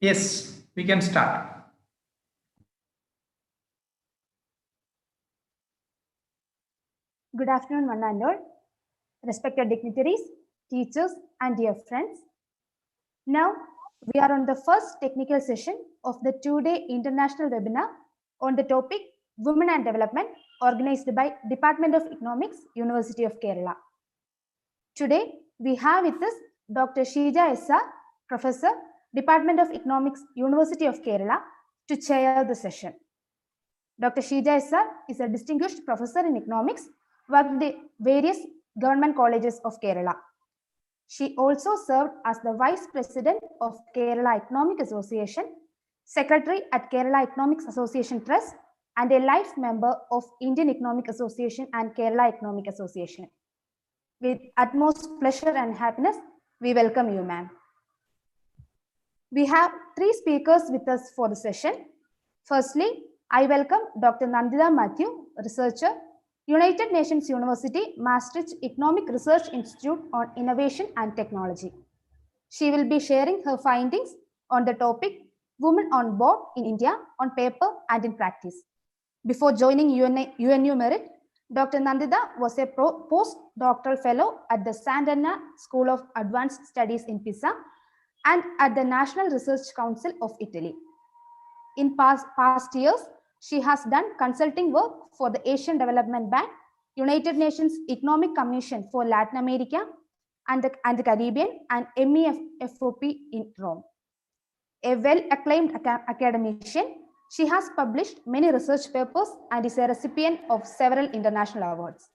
Yes, we can start. Good afternoon, one and all. Respected dignitaries, teachers, and dear friends. Now, we are on the first technical session of the two-day international webinar on the topic Women and Development, organized by Department of Economics, University of Kerala. Today, we have with us Dr. Sheeja SR, Professor, Department of Economics, University of Kerala, to chair the session. Dr. Sheeja SR is a distinguished professor in economics, worked in various government colleges of Kerala. She also served as the Vice President of Kerala Economic Association, Secretary at Kerala Economics Association Trust, and a life member of Indian Economic Association and Kerala Economic Association. With utmost pleasure and happiness, we welcome you, ma'am. We have three speakers with us for the session. Firstly, I welcome Dr. Nandita Matthew, researcher, United Nations University, Maastricht Economic Research Institute on Innovation and Technology. She will be sharing her findings on the topic Women on Board in India on paper and in practice. Before joining UNU Merit, Dr. Nandita was a postdoctoral fellow at the Sant'Anna School of Advanced Studies in Pisa and at the National Research Council of Italy. In past years, she has done consulting work for the Asian Development Bank, United Nations Economic Commission for Latin America and the Caribbean, and MEFOP in Rome. A well-acclaimed academician, she has published many research papers and is a recipient of several international awards.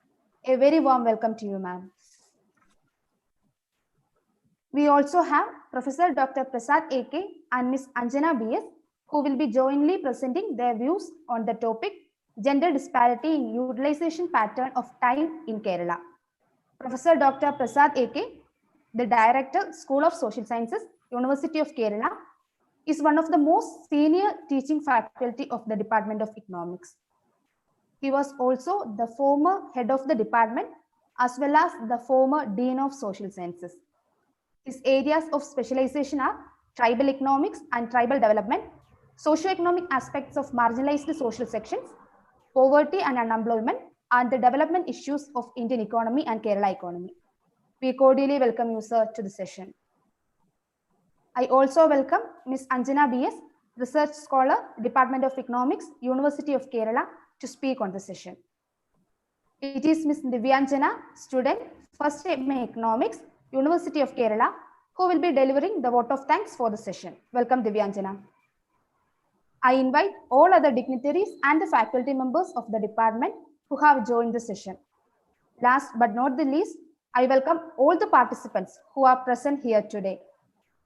A very warm welcome to you, ma'am. We also have Professor Dr. Prasad A.K. and Ms. Anjana B.S., who will be jointly presenting their views on the topic Gender Disparity in Utilization Pattern of Time in Kerala. Professor Dr. Prasad A.K., the Director, School of Social Sciences, University of Kerala, is one of the most senior teaching faculty of the Department of Economics. He was also the former head of the department as well as the former Dean of Social Sciences. His areas of specialization are tribal economics and tribal development, socio-economic aspects of marginalized social sections, poverty and unemployment, and the development issues of Indian economy and Kerala economy. We cordially welcome you, sir, to the session. I also welcome Ms. Anjana B.S., Research Scholar, Department of Economics, University of Kerala, to speak on the session. It is Ms. Divyanjana, student, first MA Economics, University of Kerala, who will be delivering the vote of thanks for the session. Welcome, Divyanjana. I invite all other dignitaries and the faculty members of the department who have joined the session. Last but not the least, I welcome all the participants who are present here today.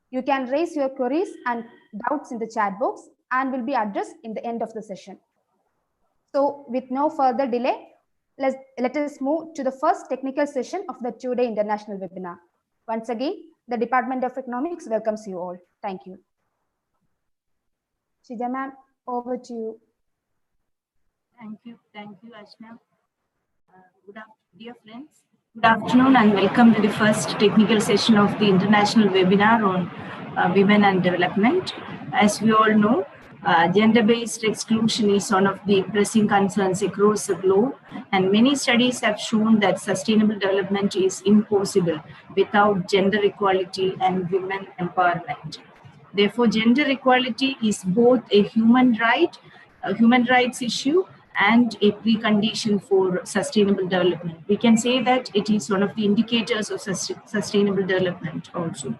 You can raise your queries and doubts in the chat box and will be addressed in the end of the session. So with no further delay, let us move to the first technical session of the two-day international webinar. Once again, the Department of Economics welcomes you all. Thank you. Sheeja ma'am, over to you. Thank you, Ashna. Dear friends, good afternoon and welcome to the first technical session of the international webinar on women and development. As we all know, gender-based exclusion is one of the pressing concerns across the globe, and many studies have shown that sustainable development is impossible without gender equality and women empowerment. Therefore, gender equality is both a human rights issue and a precondition for sustainable development. We can say that it is one of the indicators of sustainable development also.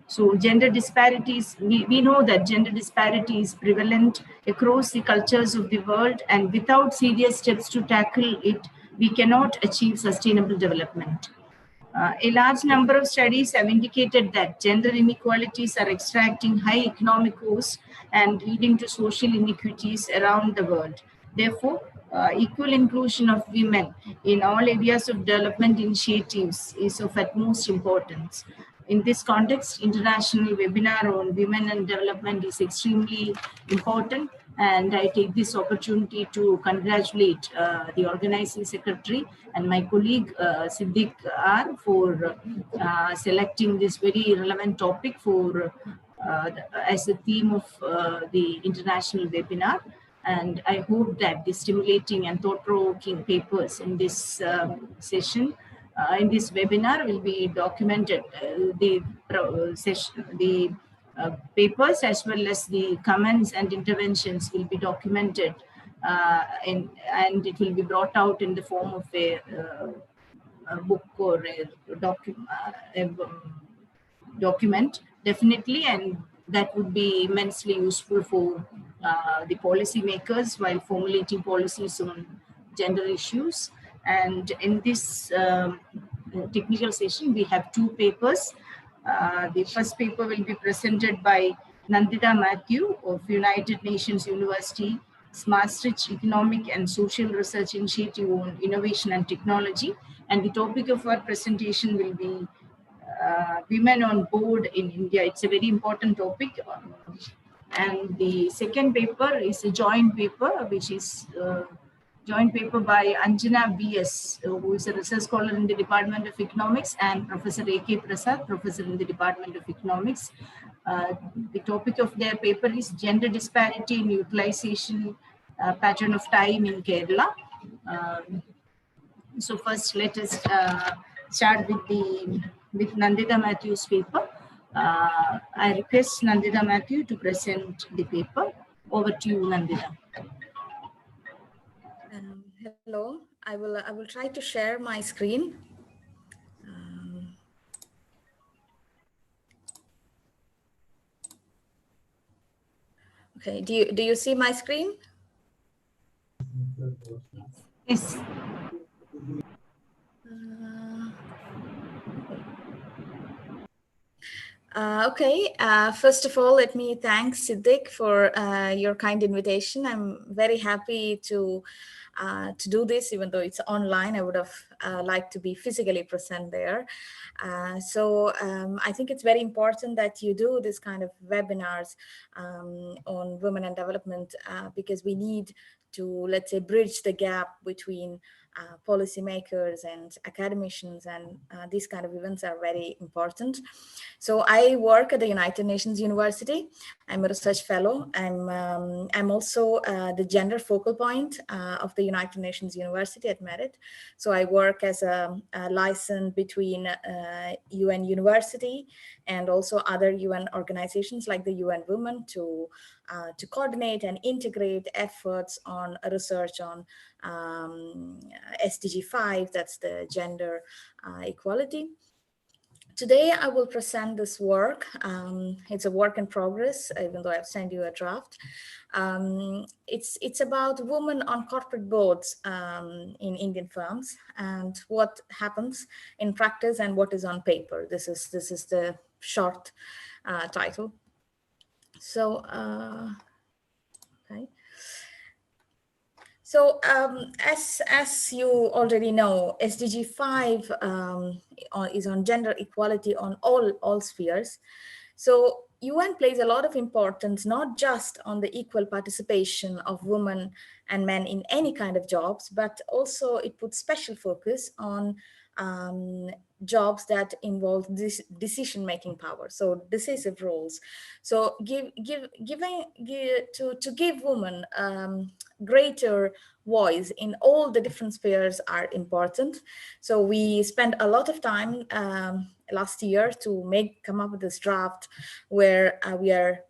So gender disparities, we know that gender disparity is prevalent across the cultures of the world, and without serious steps to tackle it, we cannot achieve sustainable development. A large number of studies have indicated that gender inequalities are extracting high economic costs and leading to social inequities around the world. Therefore, equal inclusion of women in all areas of development initiatives is of utmost importance. In this context, international webinar on women and development is extremely important, and I take this opportunity to congratulate the organizing secretary and my colleague Siddiq R for selecting this very relevant topic for as the theme of the international webinar. And I hope that the stimulating and thought-provoking papers in this session, in this webinar, will be documented. The papers as well as the comments and interventions will be documented, and it will be brought out in the form of a book or a document, definitely, and that would be immensely useful for the policy makers while formulating policies on gender issues. And in this technical session, we have two papers. The first paper will be presented by Nandita Matthew of United Nations University Maastricht Economic and Social Research Initiative on Innovation and Technology. And the topic of our presentation will be women on board in India. It's a very important topic. And the second paper is a joint paper, which is joint paper by Anjana B.S., who is a research scholar in the Department of Economics, and Professor A.K. Prasad, professor in the Department of Economics. The topic of their paper is Gender Disparity in Utilization Pattern of Time in Kerala. So first, let us start with Nandita Matthew's paper. I request Nandita Matthew to present the paper. Over to you, Nandita. Hello, I will try to share my screen. Okay, do you see my screen? Yes. Okay, first of all, let me thank Siddiq for your kind invitation. I'm very happy to do this, even though it's online. I would have liked to be physically present there. So I think it's very important that you do this kind of webinars on women and development because we need to, let's say, bridge the gap between policymakers and academicians, and these kind of events are very important. So I work at the United Nations University. I'm a research fellow. I'm also the gender focal point of the United Nations University at Merit. So I work as a liaison between UN University and also other UN organizations like the UN Women to coordinate and integrate efforts on research on SDG 5, that's the gender equality. Today, I will present this work. It's a work in progress, even though I've sent you a draft. It's about women on corporate boards in Indian firms and what happens in practice and what is on paper. This is the short title. So, okay. So as you already know, SDG 5 is on gender equality on all spheres. So UN plays a lot of importance, not just on the equal participation of women and men in any kind of jobs, but also it puts special focus on jobs that involve this decision-making power, so decisive roles. So to give women greater voice in all the different spheres are important. So we spent a lot of time last year to come up with this draft where we are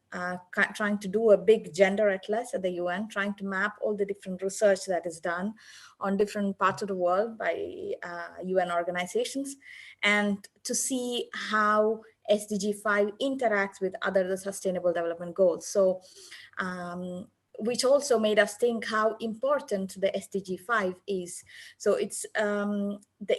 trying to do a big gender atlas at the UN, trying to map all the different research that is done on different parts of the world by UN organizations, and to see how SDG 5 interacts with other sustainable development goals. So which also made us think how important the SDG 5 is. So it's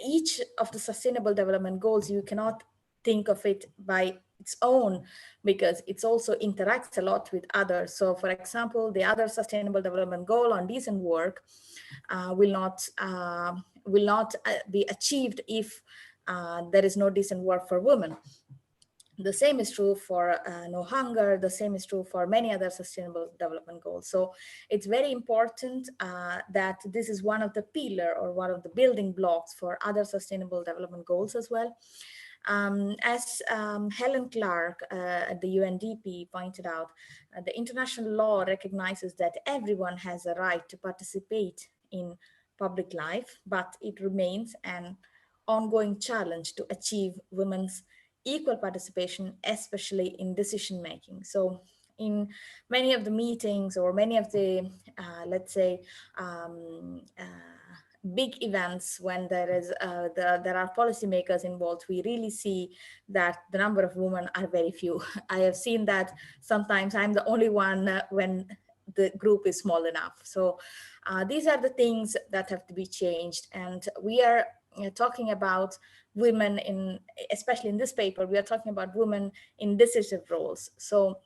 each of the sustainable development goals, you cannot think of it by its own because it also interacts a lot with others. So for example, the other sustainable development goal on decent work will not be achieved if there is no decent work for women. The same is true for no hunger. The same is true for many other sustainable development goals. So it's very important that this is one of the pillar or one of the building blocks for other sustainable development goals as well. As Helen Clark at the UNDP pointed out, the international law recognizes that everyone has a right to participate in public life, but it remains an ongoing challenge to achieve women's equal participation, especially in decision making. So in many of the meetings or many of the, let's say, big events when there are policymakers involved, we really see that the number of women are very few. I have seen that sometimes I'm the only one when the group is small enough. So these are the things that have to be changed, and we are talking about women in, especially in this paper, we are talking about women in decisive roles. So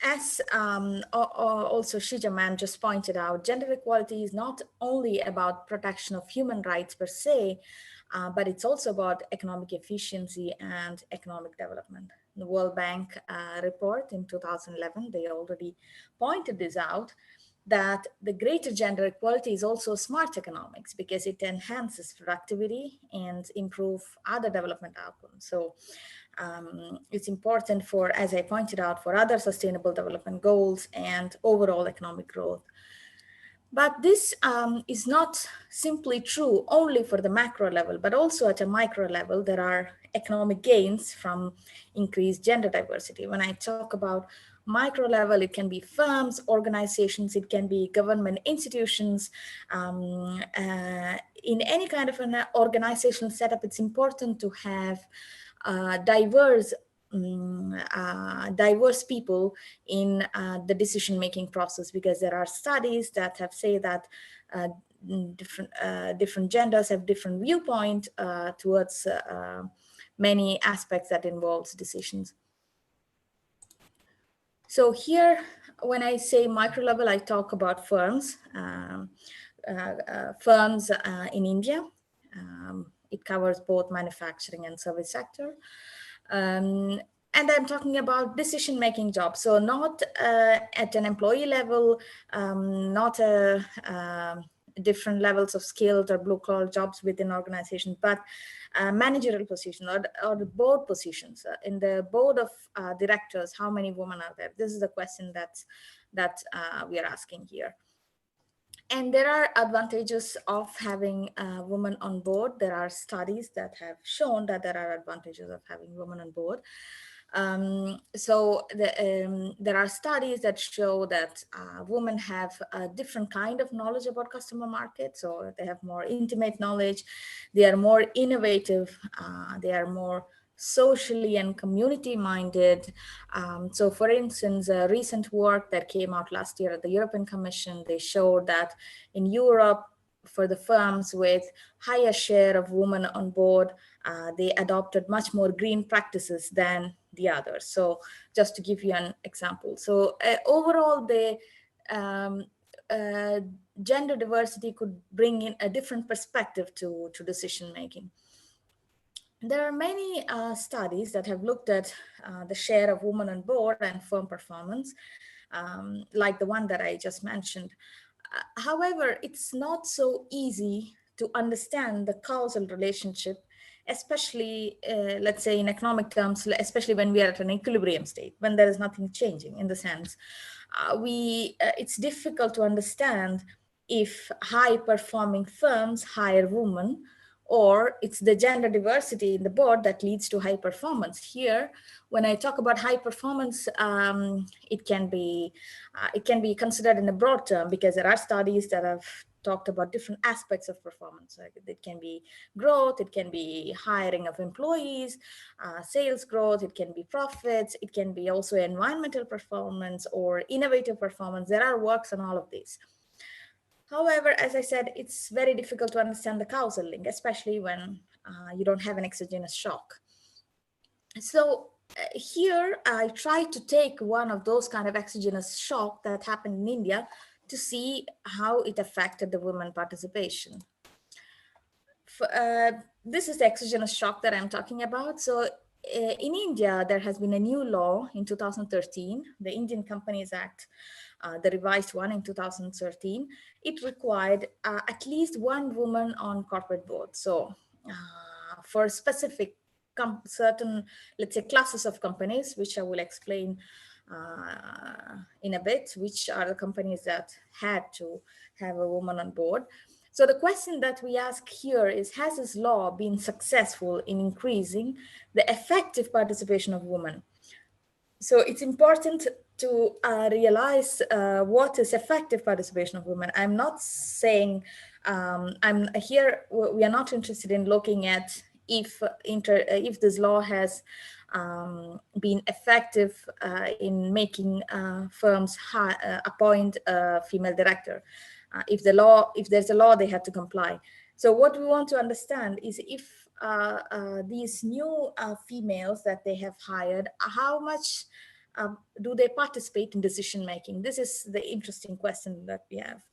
as also Shija Mann just pointed out, gender equality is not only about protection of human rights per se, but it's also about economic efficiency and economic development. The World Bank report in 2011, they already pointed this out, that the greater gender equality is also smart economics because it enhances productivity and improve other development outcomes. So it's important for, as I pointed out, for other sustainable development goals and overall economic growth. But this is not simply true only for the macro level, but also at a micro level, there are economic gains from increased gender diversity. When I talk about micro level, it can be firms, organizations, it can be government institutions. In any kind of an organizational setup, it's important to have diverse people in the decision-making process, because there are studies that have said that different genders have different viewpoint towards many aspects that involves decisions. So here, when I say micro level, I talk about firms. Firms in India. It covers both manufacturing and service sector. And I'm talking about decision-making jobs. So not at an employee level, not different levels of skilled or blue-collar jobs within organizations, but managerial positions or the board positions. In the board of directors, how many women are there? This is the question that we are asking here. And there are advantages of having women on board. There are studies that have shown that there are advantages of having women on board. There are studies that show that women have a different kind of knowledge about customer market. So they have more intimate knowledge, they are more innovative, they are more socially and community minded. So for instance, a recent work that came out last year at the European Commission, they showed that in Europe, for the firms with higher share of women on board, they adopted much more green practices than the others. So just to give you an example. So overall, the gender diversity could bring in a different perspective to decision making. There are many studies that have looked at the share of women on board and firm performance, like the one that I just mentioned. However, it's not so easy to understand the causal relationship, especially, let's say in economic terms, especially when we are at an equilibrium state, when there is nothing changing in the sense. It's difficult to understand if high-performing firms hire women, or it's the gender diversity in the board that leads to high performance. Here, when I talk about high performance, it can be considered in a broad term, because there are studies that have talked about different aspects of performance. Like it can be growth, it can be hiring of employees, sales growth, it can be profits, it can be also environmental performance or innovative performance. There are works on all of these. However, as I said, it's very difficult to understand the causal link, especially when you don't have an exogenous shock. So here I try to take one of those kind of exogenous shock that happened in India to see how it affected the women participation. This is the exogenous shock that I'm talking about. So in India, there has been a new law in 2013, the Indian Companies Act, the revised one in 2013. It required at least one woman on corporate board. So for specific certain, let's say, classes of companies, which I will explain in a bit, which are the companies that had to have a woman on board. So the question that we ask here is, has this law been successful in increasing the effective participation of women? So it's important to realize what is effective participation of women. I'm not saying, I'm here, we are not interested in looking at if this law has been effective in making firms appoint a female director. If there's a law, they have to comply. So what we want to understand is if these new females that they have hired, how much do they participate in decision making? This is the interesting question that we have.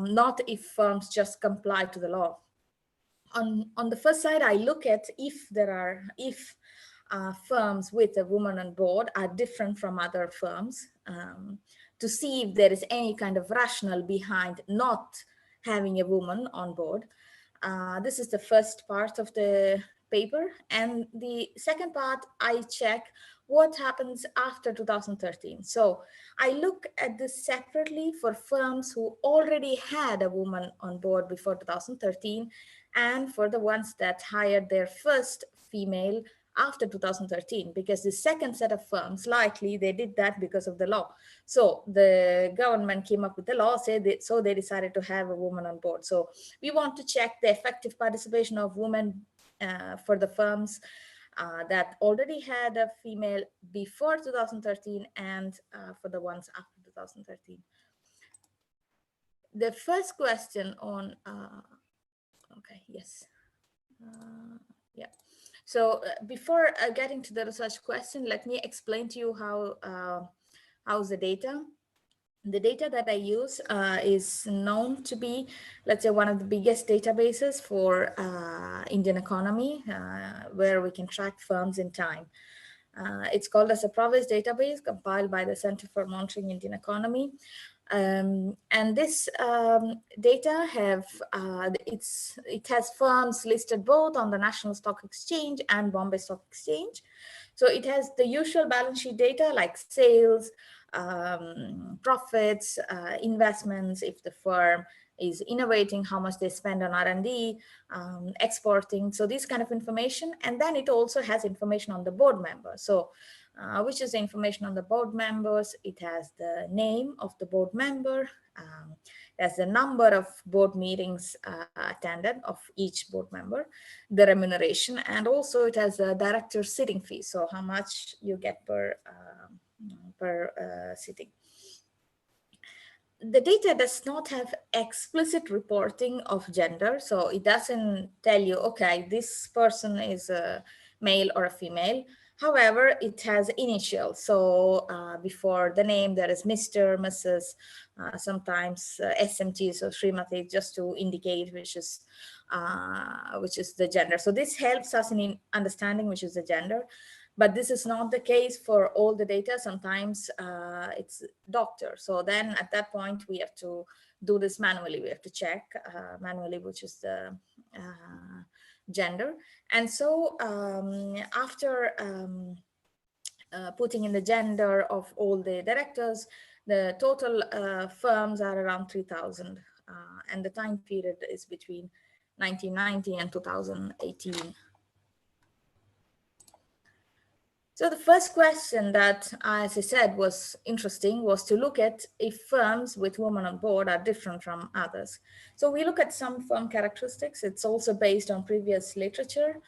Not if firms just comply to the law. On the first side, I look at if firms with a woman on board are different from other firms, to see if there is any kind of rationale behind not having a woman on board. This is the first part of the paper. And the second part, I check what happens after 2013. So I look at this separately for firms who already had a woman on board before 2013, and for the ones that hired their first female after 2013, because the second set of firms, likely they did that because of the law. So the government came up with the law, so they decided to have a woman on board. So we want to check the effective participation of women for the firms that already had a female before 2013 and for the ones after 2013. The first question on, okay, yes. Yeah. So before getting to the research question, let me explain to you how's the data. The data that I use is known to be, let's say, one of the biggest databases for Indian economy, where we can track firms in time. It's called as a Provis database compiled by the Center for Monitoring Indian Economy. And this data it has firms listed both on the National Stock Exchange and Bombay Stock Exchange. So it has the usual balance sheet data like sales, profits, investments, if the firm is innovating, how much they spend on R&D, exporting, so this kind of information. And then it also has information on the board members. So which is the information on the board members. It has the name of the board member, it has the number of board meetings attended of each board member, the remuneration, and also it has a director sitting fee, so how much you get per sitting. The data does not have explicit reporting of gender, so it doesn't tell you, okay, this person is a male or a female. However, it has initials. So before the name, there is Mr., Mrs., sometimes SMT, so Srimati, just to indicate which is the gender. So this helps us in understanding which is the gender. But this is not the case for all the data. Sometimes it's doctor. So then at that point, we have to do this manually. We have to check manually, which is the gender. And so after putting in the gender of all the directors, the total firms are around 3,000. And the time period is between 1990 and 2018. So the first question that, as I said, was interesting was to look at if firms with women on board are different from others. So we look at some firm characteristics. It's also based on previous literature.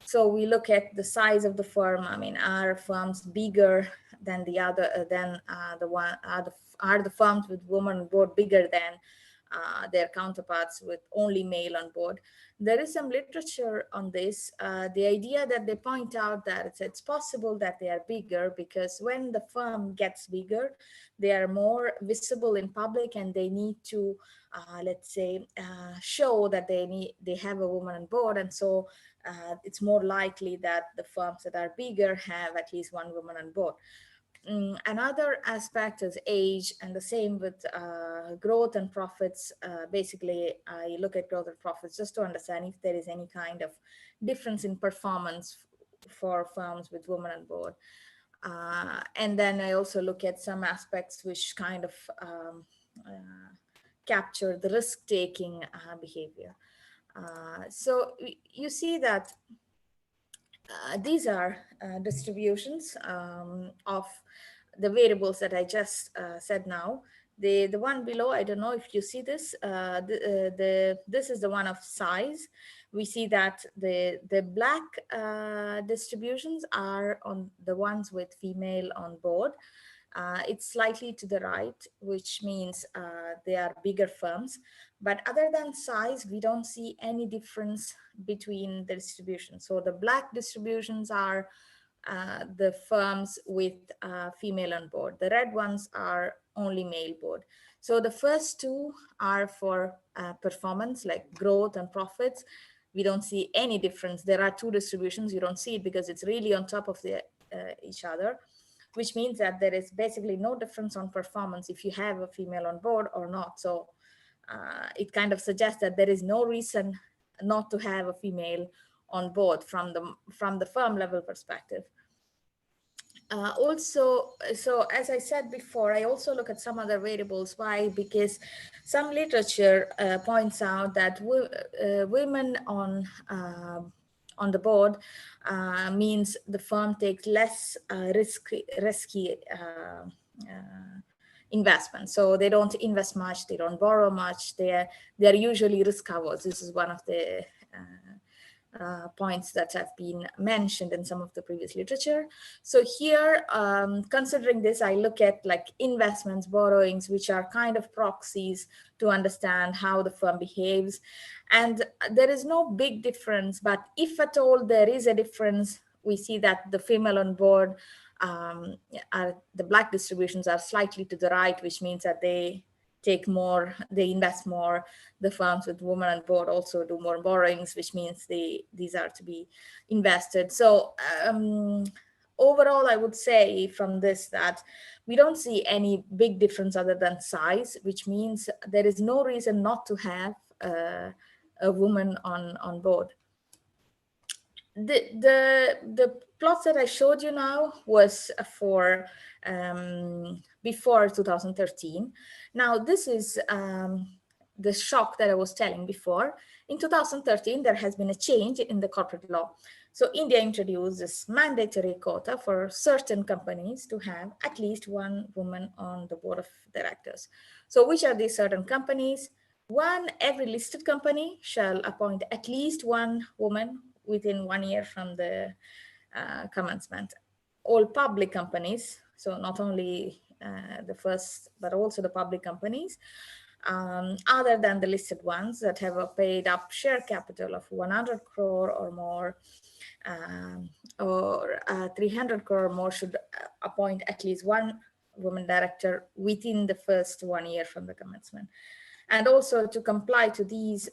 So we look at the size of the firm. I mean, are firms bigger than the other, are the firms with women on board bigger than their counterparts with only male on board? There is some literature on this. The idea that they point out that it's possible that they are bigger because when the firm gets bigger, they are more visible in public and they need to, let's say, show that they have a woman on board. And so it's more likely that the firms that are bigger have at least one woman on board. Another aspect is age, and the same with growth and profits. Basically, I look at growth and profits just to understand if there is any kind of difference in performance for firms with women on board. And then I also look at some aspects which kind of capture the risk-taking behavior. So you see that these are distributions of the variables that I just said now. The one below, I don't know if you see this, this is the one of size. We see that the black distributions are on the ones with female on board. It's slightly to the right, which means they are bigger firms. But other than size, we don't see any difference between the distributions. So the black distributions are the firms with female on board. The red ones are only male board. So the first two are for performance, like growth and profits. We don't see any difference. There are two distributions. You don't see it because it's really on top of each other, which means that there is basically no difference on performance if you have a female on board or not. So it kind of suggests that there is no reason not to have a female on board from the firm level perspective. Also, so as I said before, I also look at some other variables. Why? Because some literature points out that women on the board means the firm takes less risky investment. So they don't invest much, they don't borrow much, they're usually risk averse. This is one of the points that have been mentioned in some of the previous literature. So here, considering this, I look at like investments, borrowings, which are kind of proxies to understand how the firm behaves. And there is no big difference, but if at all there is a difference, we see that the female on board, the black distributions are slightly to the right, which means that they take more, they invest more. The firms with women on board also do more borrowings, which means these are to be invested. So overall, I would say from this that we don't see any big difference other than size, which means there is no reason not to have a woman on board. The plots that I showed you now was for before 2013. Now this is the shock that I was telling before. In 2013, there has been a change in the corporate law. So India introduced this mandatory quota for certain companies to have at least one woman on the board of directors. So which are these certain companies? One, every listed company shall appoint at least one woman within 1 year from the commencement. All public companies, so not only the first, but also the public companies, other than the listed ones that have a paid up share capital of 100 crore or more, or 300 crore or more, should appoint at least one woman director within the first 1 year from the commencement. And also to comply to these,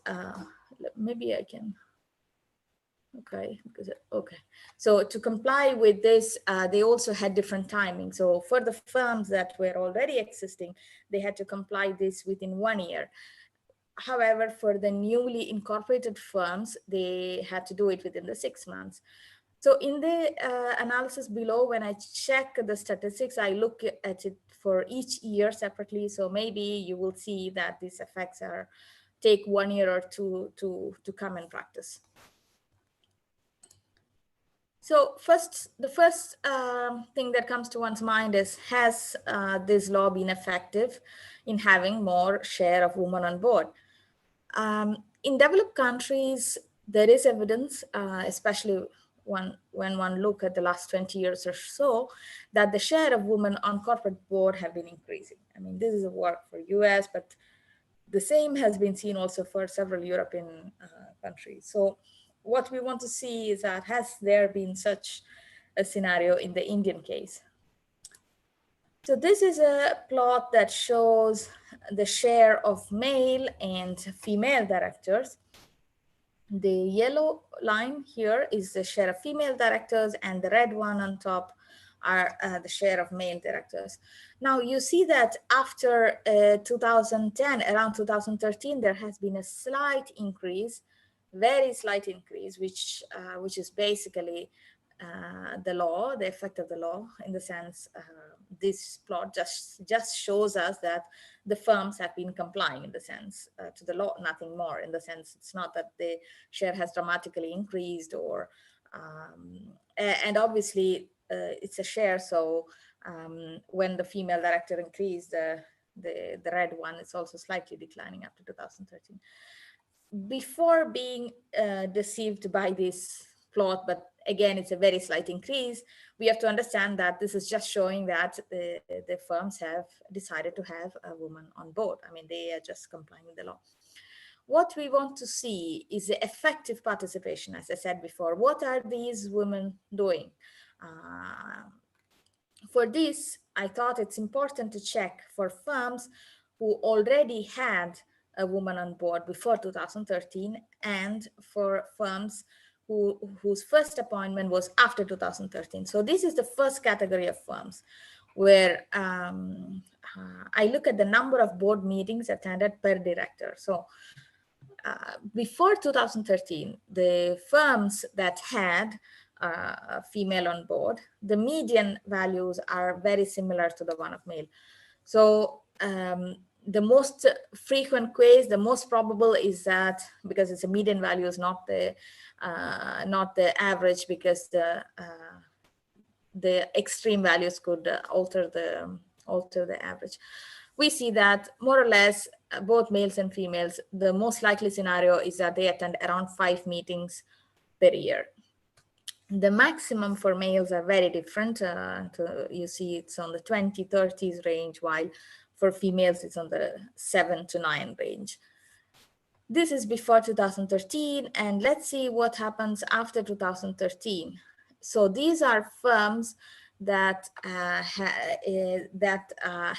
maybe I can, okay, so to comply with this, they also had different timing. So for the firms that were already existing, they had to comply this within 1 year. However, for the newly incorporated firms, they had to do it within the 6 months. So in the analysis below, when I check the statistics, I look at it for each year separately. So maybe you will see that these effects take 1 year or two to come in practice. So the first thing that comes to one's mind is, has this law been effective in having more share of women on board? In developed countries, there is evidence, especially when one look at the last 20 years or so, that the share of women on corporate board have been increasing. I mean, this is a work for US, but the same has been seen also for several European countries. So what we want to see is that, has there been such a scenario in the Indian case? So this is a plot that shows the share of male and female directors. The yellow line here is the share of female directors, and the red one on top are the share of male directors. Now you see that after 2010, around 2013, there has been a slight increase, very slight increase, which is basically the law, the effect of the law, in the sense this plot just shows us that the firms have been complying, in the sense to the law, nothing more. In the sense, it's not that the share has dramatically increased, or and obviously it's a share, so when the female director increased, the red one is also slightly declining after 2013. Before being deceived by this plot, but again, it's a very slight increase, we have to understand that this is just showing that the firms have decided to have a woman on board. I mean, they are just complying with the law. What we want to see is the effective participation, as I said before. What are these women doing? For this, I thought it's important to check for firms who already had a woman on board before 2013, and for firms whose first appointment was after 2013. So this is the first category of firms where I look at the number of board meetings attended per director. So before 2013, the firms that had a female on board, the median values are very similar to the one of male. So the most frequent case, the most probable is that, because it's a median value, is not the average, because the extreme values could alter the average. We see that more or less both males and females, the most likely scenario is that they attend around 5 meetings per year. The maximum for males are very different. You see it's on the 20, 30s range, while for females it's on the 7 to 9 range. This is before 2013, and let's see what happens after 2013. So these are firms that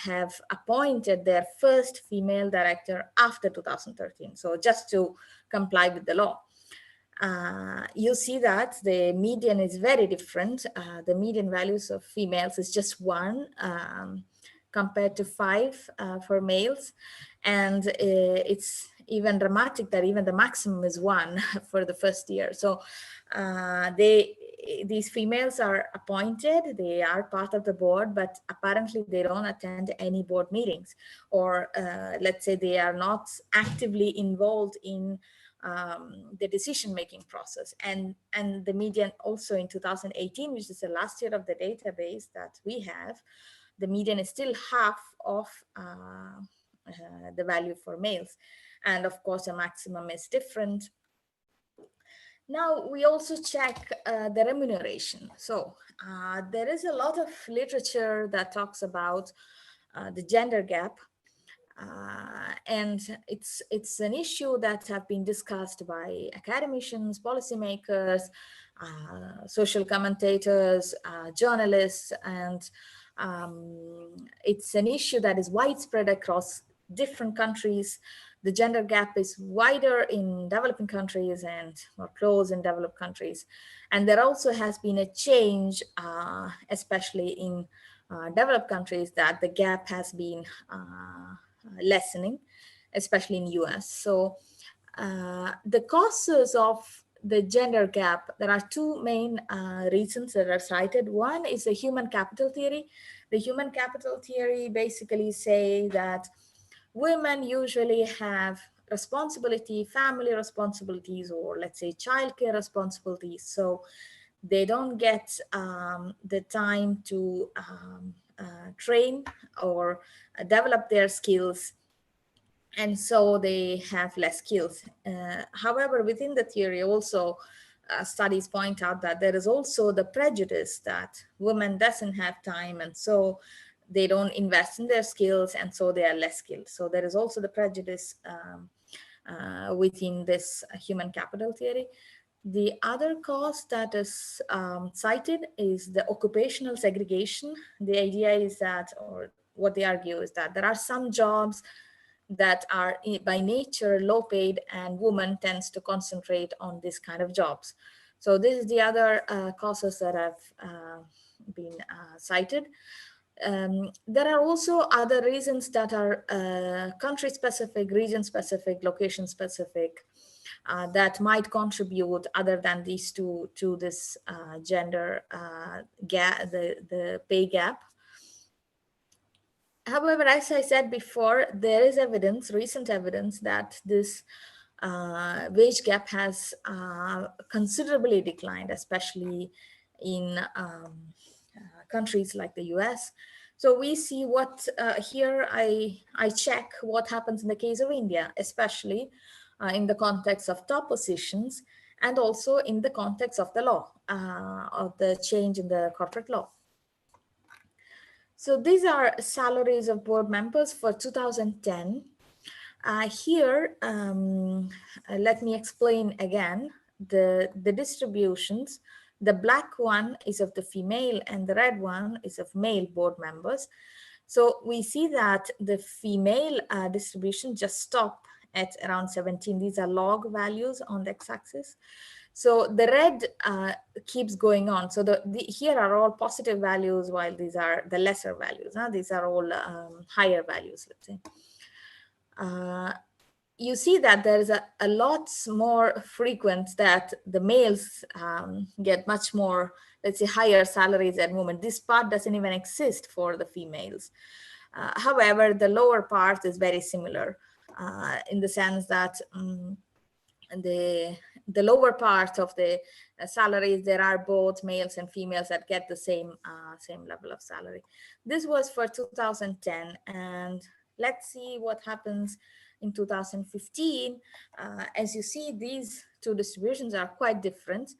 have appointed their first female director after 2013. So just to comply with the law. You see that the median is very different. The median values of females is just 1 compared to 5 for males. And it's even dramatic that even the maximum is 1 for the first year. So these females are appointed, they are part of the board, but apparently they don't attend any board meetings, or let's say they are not actively involved in the decision-making process. And the median also in 2018, which is the last year of the database that we have, the median is still half of the value for males. And of course, the maximum is different. Now, we also check the remuneration. So there is a lot of literature that talks about the gender gap. And it's an issue that have been discussed by academicians, policymakers, social commentators, journalists, and it's an issue that is widespread across different countries. The gender gap is wider in developing countries and more close in developed countries. And there also has been a change, especially in developed countries, that the gap has been lessening, especially in US. So the causes of the gender gap, there are 2 main reasons that are cited. One is the human capital theory. The human capital theory basically say that women usually have responsibility, family responsibilities, or let's say childcare responsibilities. So they don't get the time to train or develop their skills, and so they have less skills. However, within the theory also, studies point out that there is also the prejudice that women doesn't have time, and so they don't invest in their skills, and so they are less skilled. So there is also the prejudice within this human capital theory. The other cause that is cited is the occupational segregation. The idea is that, or what they argue is that there are some jobs that are by nature low paid, and women tends to concentrate on this kind of jobs. So this is the other causes that have been cited. There are also other reasons that are country-specific, region-specific, location-specific, that might contribute other than these two to this gender gap, the pay gap. However, as I said before, there is evidence, recent evidence, that this wage gap has considerably declined, especially in countries like the US. So we see what here I check what happens in the case of India, especially in the context of top positions and also in the context of the law, of the change in the corporate law. So these are salaries of board members for 2010. Here, let me explain again the distributions. The black one is of the female and the red one is of male board members. So we see that the female distribution just stopped at around 17. These are log values on the x-axis. So the red keeps going on. So here are all positive values, while these are the lesser values. These are all higher values, let's say. You see that there is a lot more frequent that the males get much more, let's say, higher salaries at the moment. This part doesn't even exist for the females. However, the lower part is very similar in the sense that the lower part of the salaries, there are both males and females that get the same level of salary. This was for 2010, and let's see what happens in 2015. As you see, these two distributions are quite different.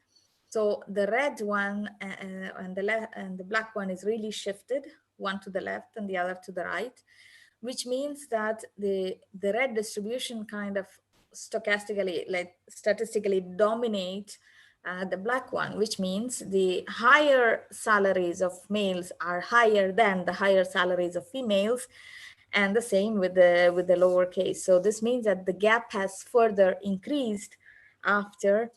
So the red one and the black one is really shifted, one to the left and the other to the right, which means that the red distribution kind of stochastically, like statistically dominate the black one, which means the higher salaries of males are higher than the higher salaries of females, and the same with the lower case. So this means that the gap has further increased after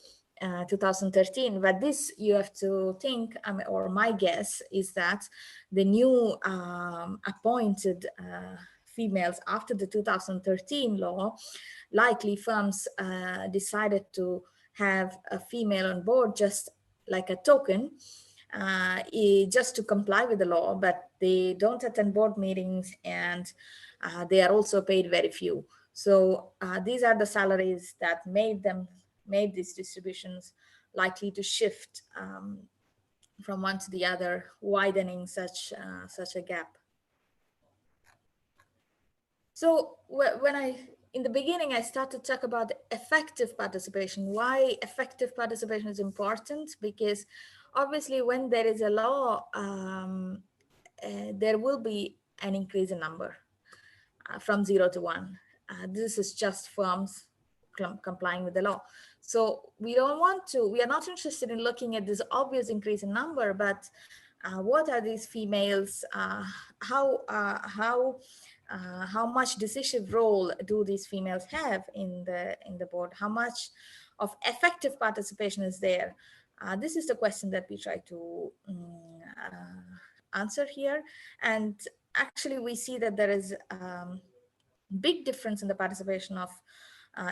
2013. But this, you have to think, or my guess is that the new appointed females after the 2013 law, likely firms decided to have a female on board just like a token, just to comply with the law, but they don't attend board meetings, and they are also paid very few. So these are the salaries that made these distributions likely to shift from one to the other, widening such a gap. So in the beginning, I started to talk about effective participation. Why effective participation is important? Because obviously when there is a law, there will be an increase in number from 0 to 1. This is just firms complying with the law. So we are not interested in looking at this obvious increase in number, but what are these females, how much decisive role do these females have in the board? How much of effective participation is there? This is the question that we try to answer here. And actually, we see that there is big difference in the participation of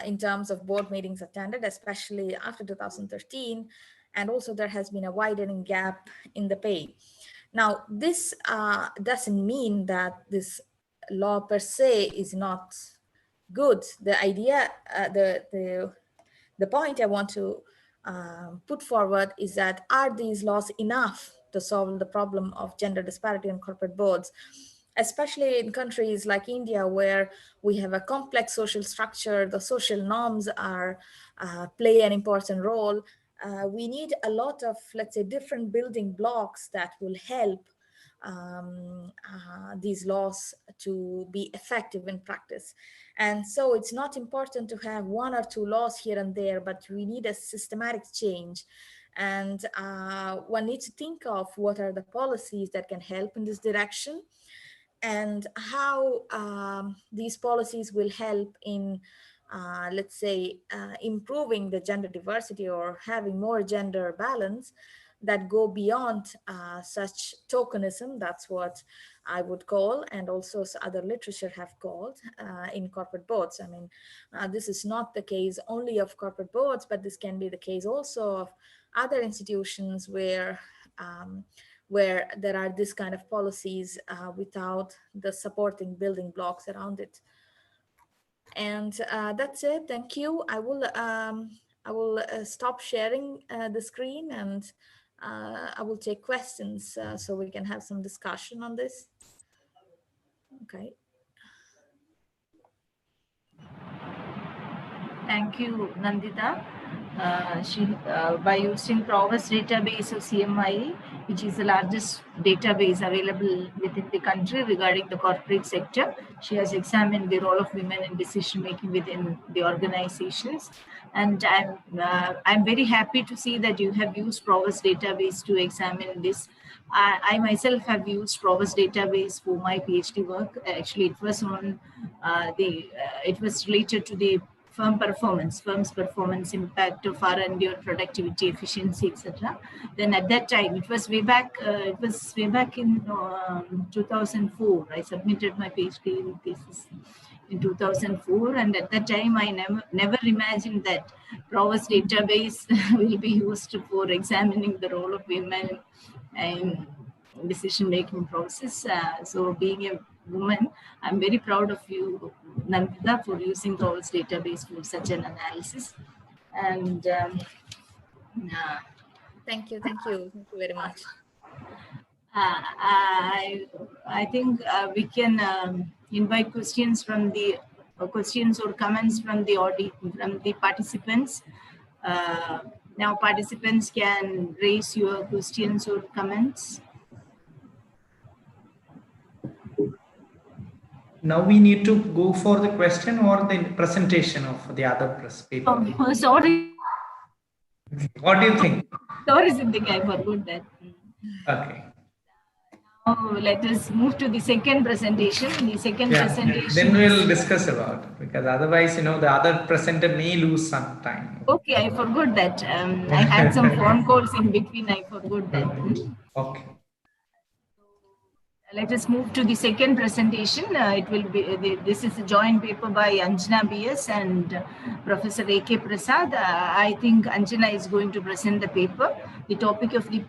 in terms of board meetings attended, especially after 2013. And also there has been a widening gap in the pay. Now, this doesn't mean that this law per se is not good. The idea, the point I want to put forward is that, are these laws enough to solve the problem of gender disparity in corporate boards? Especially in countries like India, where we have a complex social structure, the social norms play an important role. We need a lot of, let's say, different building blocks that will help these laws to be effective in practice. And so it's not important to have 1 or 2 laws here and there, but we need a systematic change. And one needs to think of what are the policies that can help in this direction, and how these policies will help in, let's say, improving the gender diversity or having more gender balance. that go beyond such tokenism. That's what I would call, and also other literature have called in corporate boards. I mean, this is not the case only of corporate boards, but this can be the case also of other institutions where there are this kind of policies without the supporting building blocks around it. And that's it. Thank you. I will stop sharing the screen, and I will take questions so we can have some discussion on this. Okay. Thank you, Nandita. By using Provus database of CMI, which is the largest database available within the country regarding the corporate sector, she has examined the role of women in decision making within the organizations. And I'm very happy to see that you have used Provus database to examine this. I myself have used Provus database for my PhD work. Actually, it was on it was related to the firm's performance impact of R&D or productivity, efficiency, etc. Then at that time, it was way back in 2004. I submitted my PhD thesis in 2004, and at that time, I never imagined that Provus database will be used for examining the role of women in decision-making process. So being a woman, I'm very proud of you, Nandita, for using Provus database for such an analysis. And Thank you very much. I think we can invite questions from the questions or comments from the participants. Now participants can raise your questions or comments. Now we need to go for the question or the presentation of the other paper. Oh, sorry. What do you think? Sorry, Siddiq, I forgot that. Okay. Now let us move to the second presentation. The second presentation. Then we'll discuss about it, because otherwise, the other presenter may lose some time. Okay, I forgot that. I had some phone calls in between. I forgot that. Okay. Let us move to the second presentation. It will be this is a joint paper by Anjana BS and Professor A.K. Prasad. I think Anjana is going to present the paper. The topic of the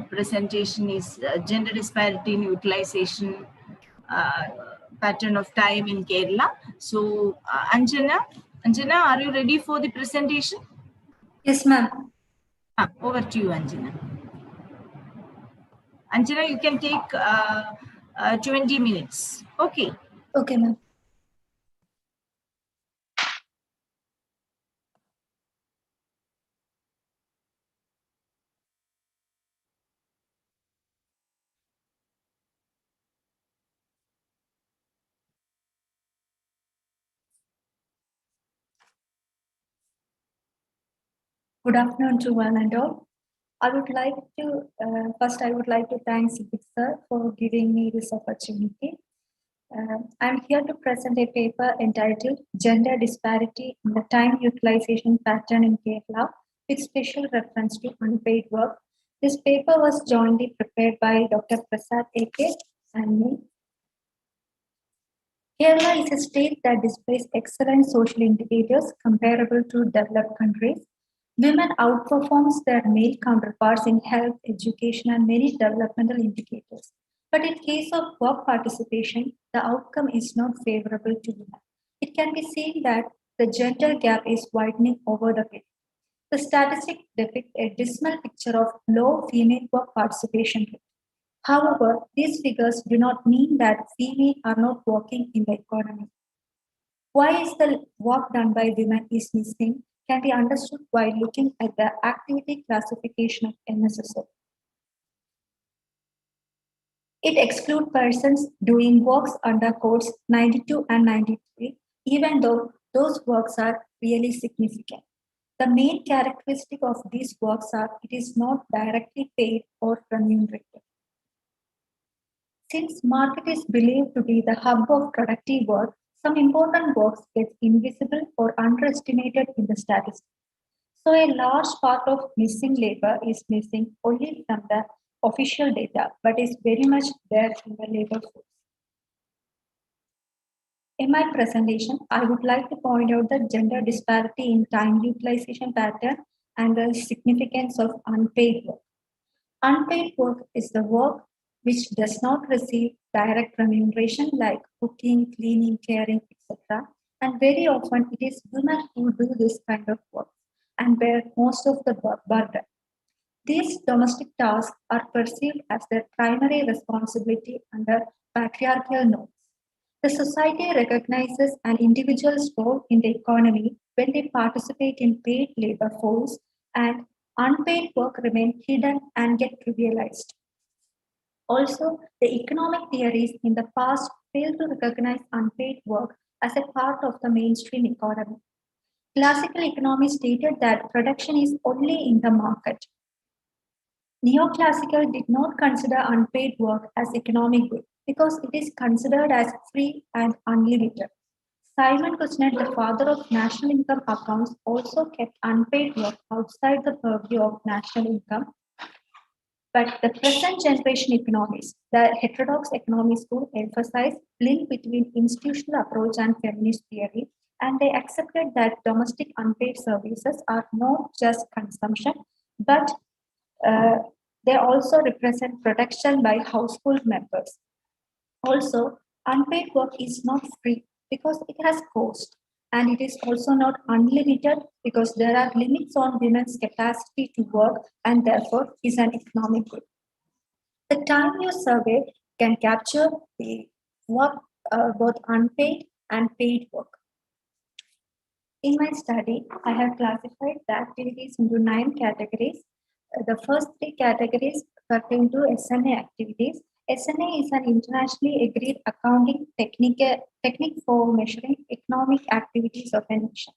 presentation is gender disparity in utilization pattern of time in Kerala. So, Anjana, are you ready for the presentation? Yes, ma'am. Over to you, Anjana. Anjana, you can take 20 minutes. Okay. Okay, ma'am. Good afternoon to one and all. I would like to, first I would like to thank Siddiq sir for giving me this opportunity. I'm here to present a paper entitled Gender Disparity in the Time Utilization Pattern in Kerala with special reference to unpaid work. This paper was jointly prepared by Dr. Prasad A.K. and me. Kerala is a state that displays excellent social indicators comparable to developed countries. Women outperforms their male counterparts in health, education, and many developmental indicators. But in case of work participation, the outcome is not favorable to women. It can be seen that the gender gap is widening over the period. The statistics depict a dismal picture of low female work participation rate. However, these figures do not mean that females are not working in the economy. Why is the work done by women is missing can be understood by looking at the activity classification of NSSO. It excludes persons doing works under codes 92 and 93, even though those works are really significant. The main characteristic of these works are it is not directly paid or remunerated. Since market is believed to be the hub of productive work, some important works get invisible or underestimated in the statistics. So a large part of missing labor is missing only from the official data, but is very much there in the labor force. In my presentation, I would like to point out the gender disparity in time utilization pattern and the significance of unpaid work. Unpaid work is the work which does not receive direct remuneration like cooking, cleaning, caring, etc. And very often it is women who do this kind of work and bear most of the burden. These domestic tasks are perceived as their primary responsibility under patriarchal norms. The society recognizes an individual's role in the economy when they participate in paid labor force, and unpaid work remain hidden and get trivialized. Also, the economic theories in the past failed to recognize unpaid work as a part of the mainstream economy. Classical economy stated that production is only in the market. Neoclassical did not consider unpaid work as economic good because it is considered as free and unlimited. Simon Kuznets, the father of national income accounts, also kept unpaid work outside the purview of national income. But the present generation economists, the heterodox economic school, emphasize link between institutional approach and feminist theory, and they accepted that domestic unpaid services are not just consumption, but they also represent production by household members. Also, unpaid work is not free because it has cost, and it is also not unlimited because there are limits on women's capacity to work and therefore is an economic good. The time use survey can capture the work, both unpaid and paid work. In my study, I have classified the activities into 9 categories. The first 3 categories pertain to SNA activities. SNA is an internationally agreed accounting technique for measuring economic activities of a nation.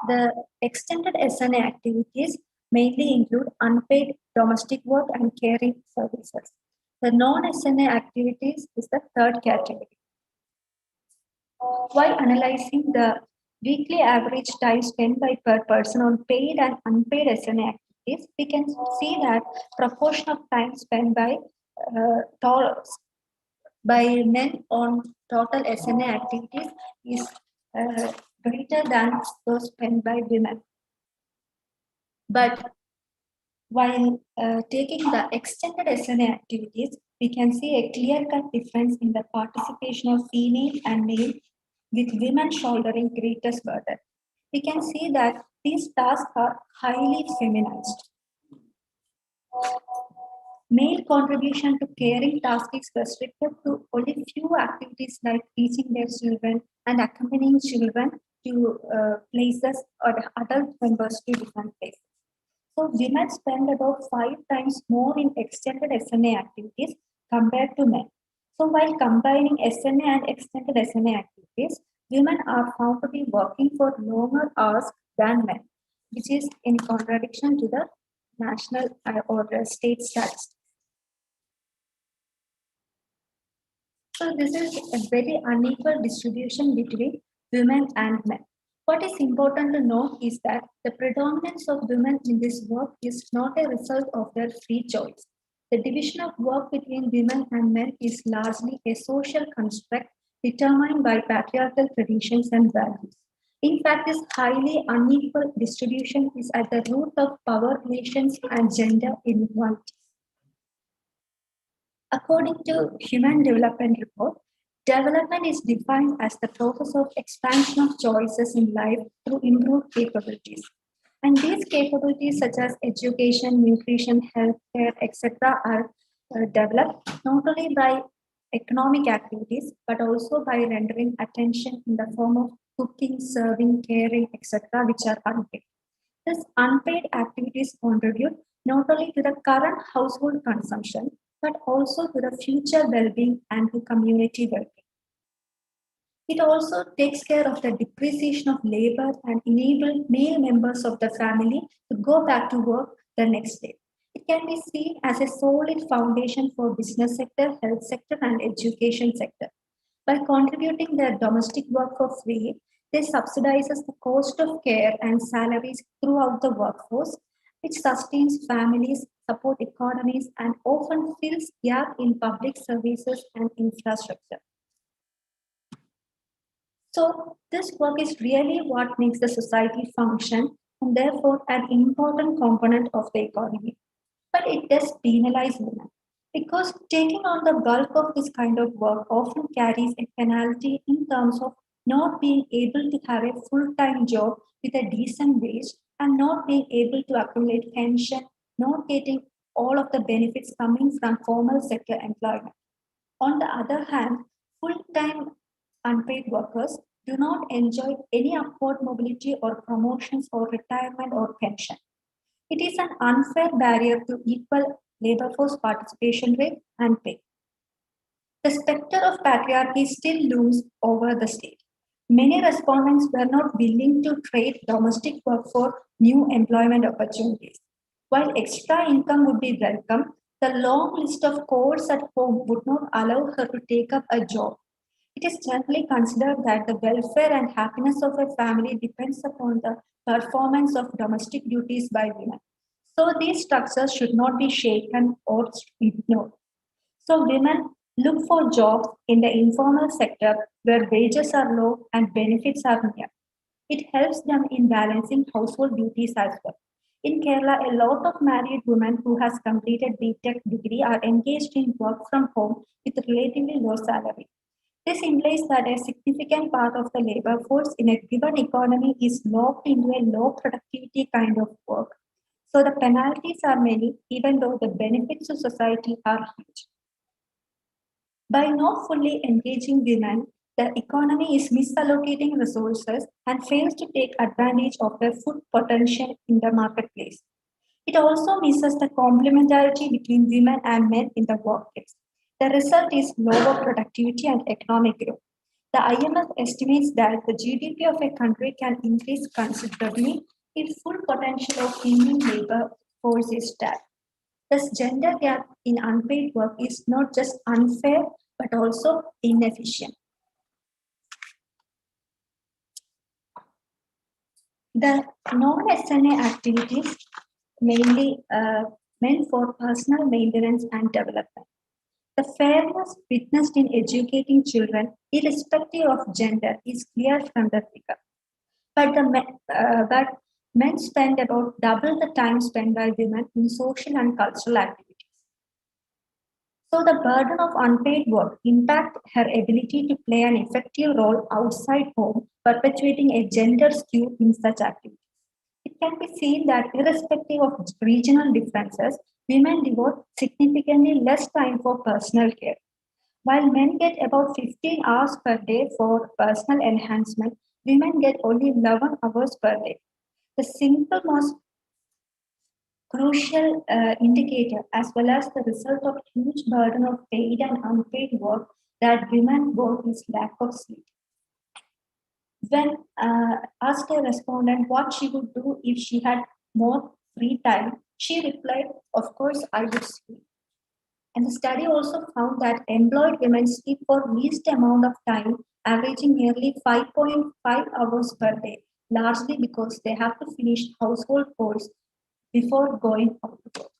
The extended SNA activities mainly include unpaid domestic work and caring services. The non-SNA activities is the third category. While analyzing the weekly average time spent by per person on paid and unpaid SNA activities, we can see that proportion of time spent by men on total SNA activities is greater than those spent by women. But while taking the extended SNA activities, we can see a clear-cut difference in the participation of female and male, with women shouldering greatest burden. We can see that these tasks are highly feminized. Male contribution to caring tasks is restricted to only few activities like teaching their children and accompanying children to places or adult members to different places. So women spend about 5 times more in extended SNA activities compared to men. So while combining SNA and extended SNA activities, women are found to be working for longer hours than men, which is in contradiction to the national or state statistics. So this is a very unequal distribution between women and men. What is important to note is that the predominance of women in this work is not a result of their free choice. The division of work between women and men is largely a social construct determined by patriarchal traditions and values. In fact, this highly unequal distribution is at the root of power relations and gender inequality. According to Human Development Report, development is defined as the process of expansion of choices in life through improved capabilities. And these capabilities such as education, nutrition, healthcare, etc. are developed not only by economic activities, but also by rendering attention in the form of cooking, serving, caring, etc., which are unpaid. These unpaid activities contribute not only to the current household consumption, but also to the future well-being and to community well-being. It also takes care of the depreciation of labor and enable male members of the family to go back to work the next day. It can be seen as a solid foundation for business sector, health sector, and education sector. By contributing their domestic work for free, They subsidizes the cost of care and salaries throughout the workforce, which sustains families, support economies, and often fills gap in public services and infrastructure. So this work is really what makes the society function and therefore an important component of the economy. But it does penalize women because taking on the bulk of this kind of work often carries a penalty in terms of not being able to have a full-time job with a decent wage and not being able to accumulate pension, not getting all of the benefits coming from formal sector employment. On the other hand, full-time unpaid workers do not enjoy any upward mobility or promotions or retirement or pension. It is an unfair barrier to equal labor force participation rate and pay. The specter of patriarchy still looms over the state. Many respondents were not willing to trade domestic work for new employment opportunities. While extra income would be welcome, the long list of chores at home would not allow her to take up a job. It is generally considered that the welfare and happiness of a family depends upon the performance of domestic duties by women. So these structures should not be shaken or ignored. So women look for jobs in the informal sector where wages are low and benefits are near. It helps them in balancing household duties as well. In Kerala, a lot of married women who has completed BTech degree are engaged in work from home with relatively low salary. This implies that a significant part of the labor force in a given economy is locked into a low productivity kind of work. So the penalties are many, even though the benefits to society are huge. By not fully engaging women, the economy is misallocating resources and fails to take advantage of their full potential in the marketplace. It also misses the complementarity between women and men in the workplace. The result is lower productivity and economic growth. The IMF estimates that the GDP of a country can increase considerably if full potential of Indian labor force is tapped. Thus, gender gap in unpaid work is not just unfair but also inefficient. The non-SNA activities mainly meant for personal maintenance and development. The fairness witnessed in educating children, irrespective of gender, is clear from the figure. But men spend about double the time spent by women in social and cultural activities. So the burden of unpaid work impacts her ability to play an effective role outside home, perpetuating a gender skew in such activities. It can be seen that irrespective of regional differences, women devote significantly less time for personal care. While men get about 15 hours per day for personal enhancement, women get only 11 hours per day. The single most crucial indicator, as well as the result of huge burden of paid and unpaid work that women work, is lack of sleep. When asked a respondent what she would do if she had more free time, she replied, "Of course, I would sleep." And the study also found that employed women sleep for least amount of time, averaging nearly 5.5 hours per day, largely because they have to finish household chores before going out to work.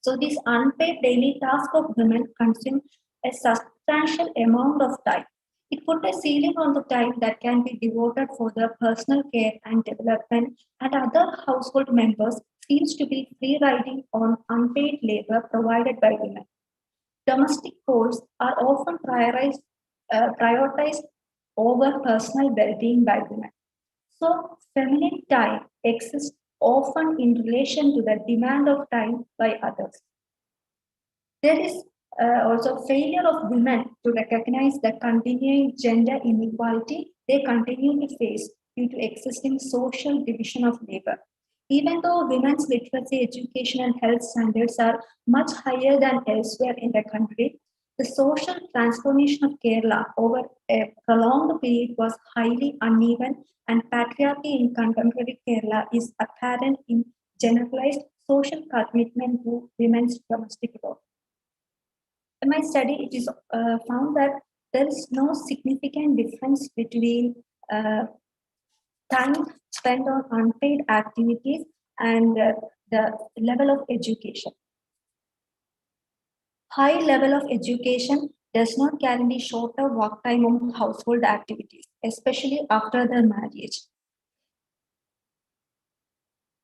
So these unpaid daily tasks of women consume a substantial amount of time. It put a ceiling on the time that can be devoted for their personal care and development, and other household members seems to be free riding on unpaid labor provided by women. Domestic chores are often prioritized over personal well-being by women. So feminine time exists often in relation to the demand of time by others. There is also failure of women to recognize the continuing gender inequality they continue to face due to existing social division of labor. Even though women's literacy, education, and health standards are much higher than elsewhere in the country, the social transformation of Kerala over a prolonged period was highly uneven, and patriarchy in contemporary Kerala is apparent in generalized social commitment to women's domestic role. In my study, it is found that there is no significant difference between time spent on unpaid activities and the level of education. High level of education does not guarantee shorter work time on household activities, especially after the marriage.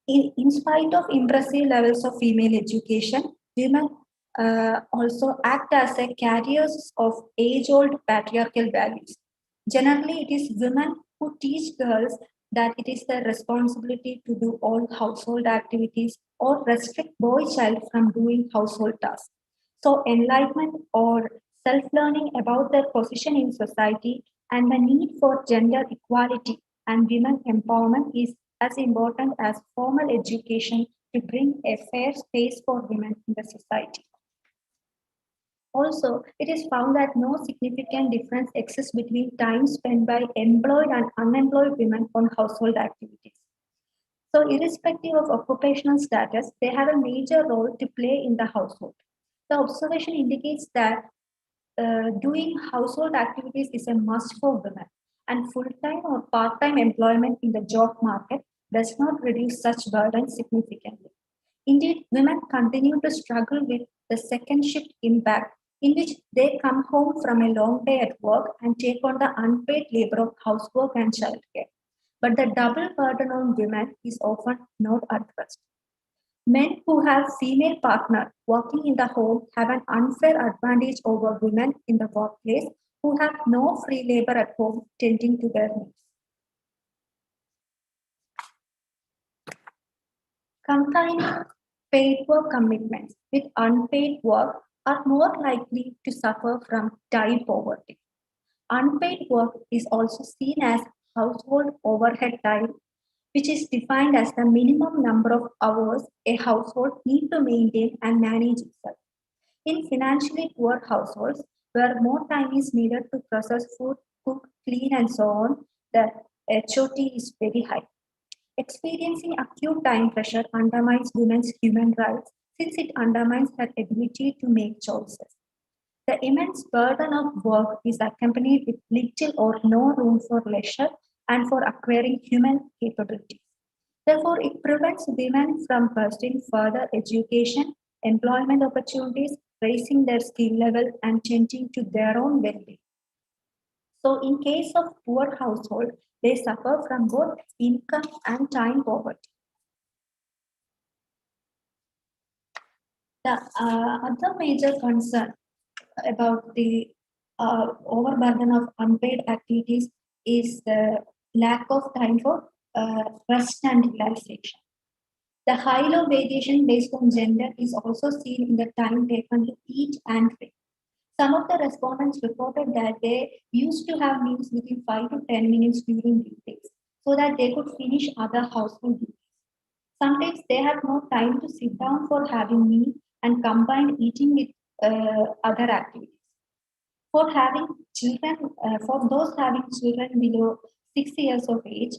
In spite of impressive levels of female education, women also act as a carriers of age-old patriarchal values. Generally, it is women who teach girls that it is their responsibility to do all household activities or restrict boy child from doing household tasks. So enlightenment or self-learning about their position in society and the need for gender equality and women empowerment is as important as formal education to bring a fair space for women in the society. Also, it is found that no significant difference exists between time spent by employed and unemployed women on household activities. So, irrespective of occupational status, they have a major role to play in the household. The observation indicates that doing household activities is a must for women, and full-time or part-time employment in the job market does not reduce such burden significantly. Indeed, women continue to struggle with the second shift impact, in which they come home from a long day at work and take on the unpaid labor of housework and childcare. But the double burden on women is often not addressed. Men who have female partner working in the home have an unfair advantage over women in the workplace who have no free labor at home tending to their needs. Combining paid work commitments with unpaid work are more likely to suffer from time poverty. Unpaid work is also seen as household overhead time, which is defined as the minimum number of hours a household needs to maintain and manage itself. In financially poor households, where more time is needed to process food, cook, clean, and so on, the HOT is very high. Experiencing acute time pressure undermines women's human rights since it undermines their ability to make choices. The immense burden of work is accompanied with little or no room for leisure and for acquiring human capabilities. Therefore, it prevents women from pursuing further education, employment opportunities, raising their skill level, and tending to their own well-being. So, in case of poor household, they suffer from both income and time poverty. The other major concern about the overburden of unpaid activities is the lack of time for rest and relaxation. The high-low variation based on gender is also seen in the time taken to eat and drink. Some of the respondents reported that they used to have meals within 5 to 10 minutes during weekdays so that they could finish other household duties. Sometimes they have no time to sit down for having meal and combine eating with other activities. For having children, for those having children below 6 years of age,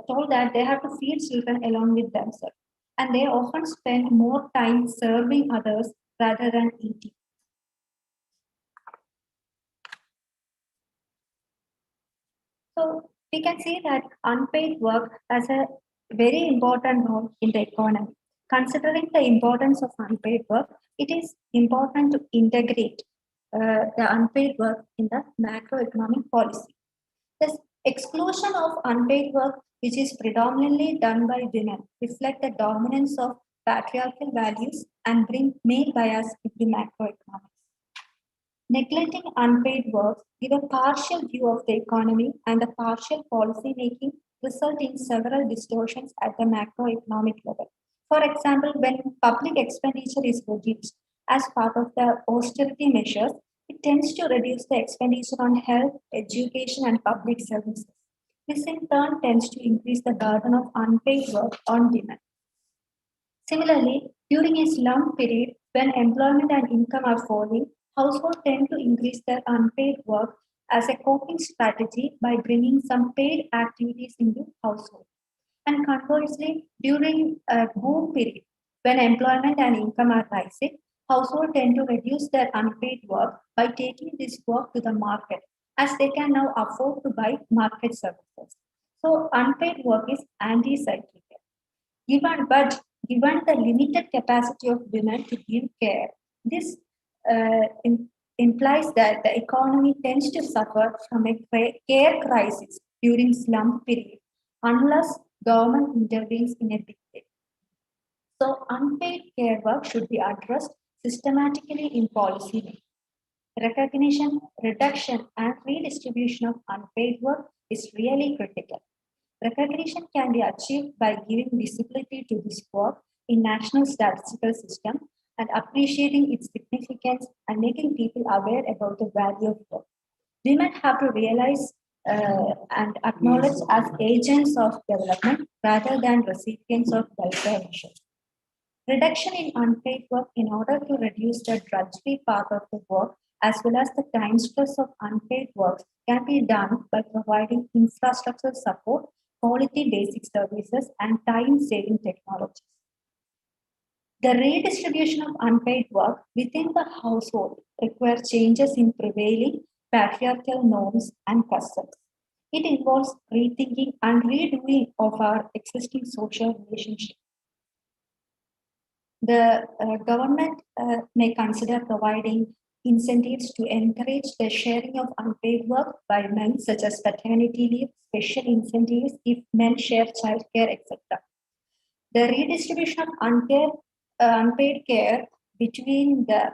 told that they have to feed children along with themselves, and they often spend more time serving others rather than eating. So we can see that unpaid work has a very important role in the economy. Considering the importance of unpaid work, it is important to integrate the unpaid work in the macroeconomic policy. The exclusion of unpaid work, which is predominantly done by women, reflect the dominance of patriarchal values and bring male bias into macroeconomics. Neglecting unpaid work give a partial view of the economy and the partial policy making result in several distortions at the macroeconomic level. For example, when public expenditure is reduced as part of the austerity measures, it tends to reduce the expenditure on health, education, and public services. This in turn tends to increase the burden of unpaid work on women. Similarly, during a slump period when employment and income are falling, households tend to increase their unpaid work as a coping strategy by bringing some paid activities into household. And conversely, during a boom period when employment and income are rising, households tend to reduce their unpaid work by taking this work to the market as they can now afford to buy market services. So unpaid work is anti-cyclical. Given the limited capacity of women to give care, this implies that the economy tends to suffer from a care crisis during slump period unless government intervenes in a big way. So unpaid care work should be addressed systematically in policy making. Recognition, reduction, and redistribution of unpaid work is really critical. Recognition can be achieved by giving visibility to this work in national statistical system and appreciating its significance and making people aware about the value of work. Women have to realize and acknowledge as agents of development rather than recipients of welfare measures. Reduction in unpaid work in order to reduce the drudgery part of the work as well as the time stress of unpaid work can be done by providing infrastructure support, quality basic services, and time-saving technologies. The redistribution of unpaid work within the household requires changes in prevailing patriarchal norms and customs. It involves rethinking and redoing of our existing social relationships. The government may consider providing incentives to encourage the sharing of unpaid work by men, such as paternity leave, special incentives if men share childcare, etc. The redistribution of unpaid care between the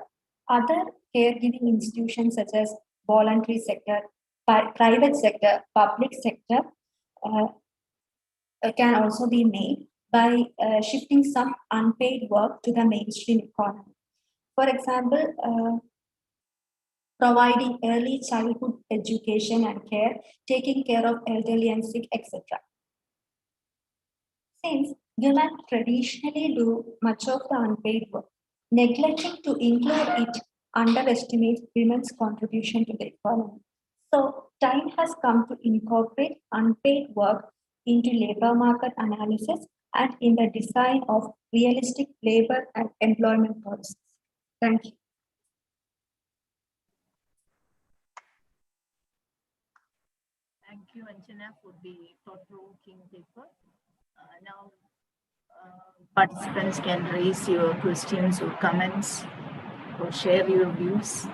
other caregiving institutions, such as voluntary sector, private sector, public sector, can also be made by shifting some unpaid work to the mainstream economy. For example, providing early childhood education and care, taking care of elderly and sick, etc. Since women traditionally do much of the unpaid work, neglecting to include it underestimates women's contribution to the economy. So, time has come to incorporate unpaid work into labor market analysis and in the design of realistic labor and employment policies. Thank you. Thank you, Anjana, for the thought-provoking paper. Now, participants can raise your questions or comments or share your views.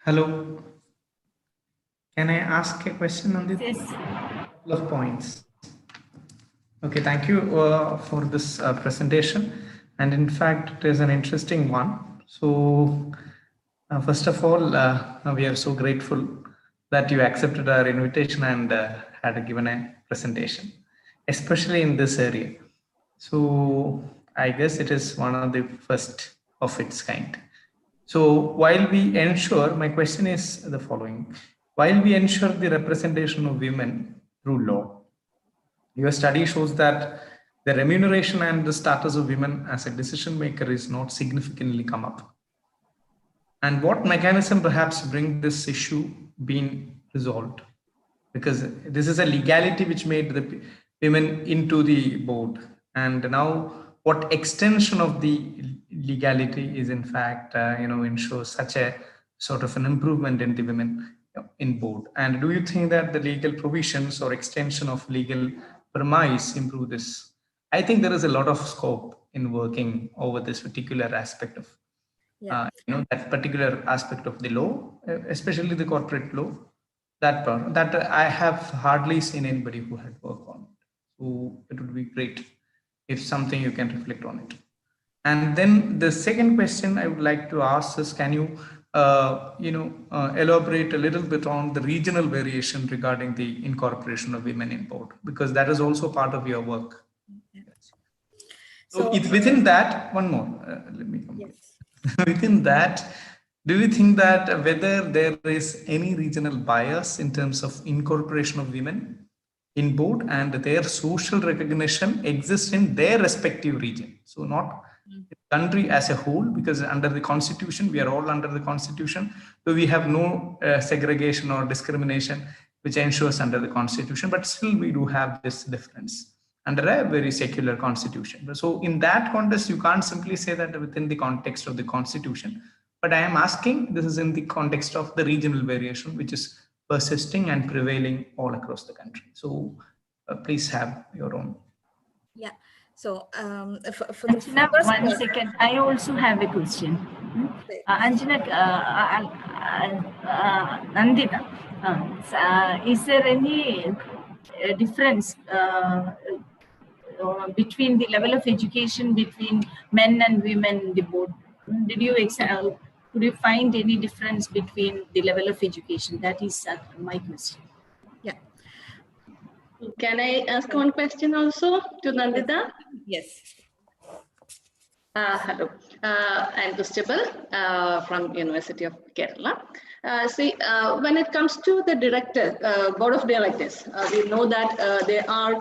Hello. Can I ask a question on this? Yes. Couple of points. Okay, thank you for this presentation. And in fact, it is an interesting one. So first of all, we are so grateful that you accepted our invitation and had given a presentation, especially in this area. So I guess it is one of the first of its kind. So while we ensure, my question is the following. While we ensure the representation of women through law, your study shows that the remuneration and the status of women as a decision maker is not significantly come up. And what mechanism perhaps bring this issue being resolved? Because this is a legality which made the women into the board. And now what extension of the legality is in fact, ensures such a sort of an improvement in the women in board? And do you think that the legal provisions or extension of legal premise improve this? I think there is a lot of scope in working over this particular aspect of, that particular aspect of the law, especially the corporate law. That part, that I have hardly seen anybody who had worked on it. So it would be great if something you can reflect on it. And then the second question I would like to ask is, can you, elaborate a little bit on the regional variation regarding the incorporation of women in board, because that is also part of your work. Yes. So it's within that, one more, let me come. Yes. Within that, do you think that whether there is any regional bias in terms of incorporation of women in board and their social recognition exists in their respective region? So not country as a whole, because under the constitution, we are all under the constitution. So we have no segregation or discrimination, which ensures under the constitution, but still we do have this difference under a very secular constitution. So in that context, you can't simply say that within the context of the constitution, but I am asking, this is in the context of the regional variation, which is persisting and prevailing all across the country. So please have your own. Yeah. So for Anjana, one second. I also have a question. Anjana, Nandita, is there any difference between the level of education between men and women in the board? Could you find any difference between the level of education? That is my question. Yeah. Can I ask one question also to Nandita? Yes. Hello, I'm Christabel from University of Kerala. When it comes to the director, board of directors, we know that they are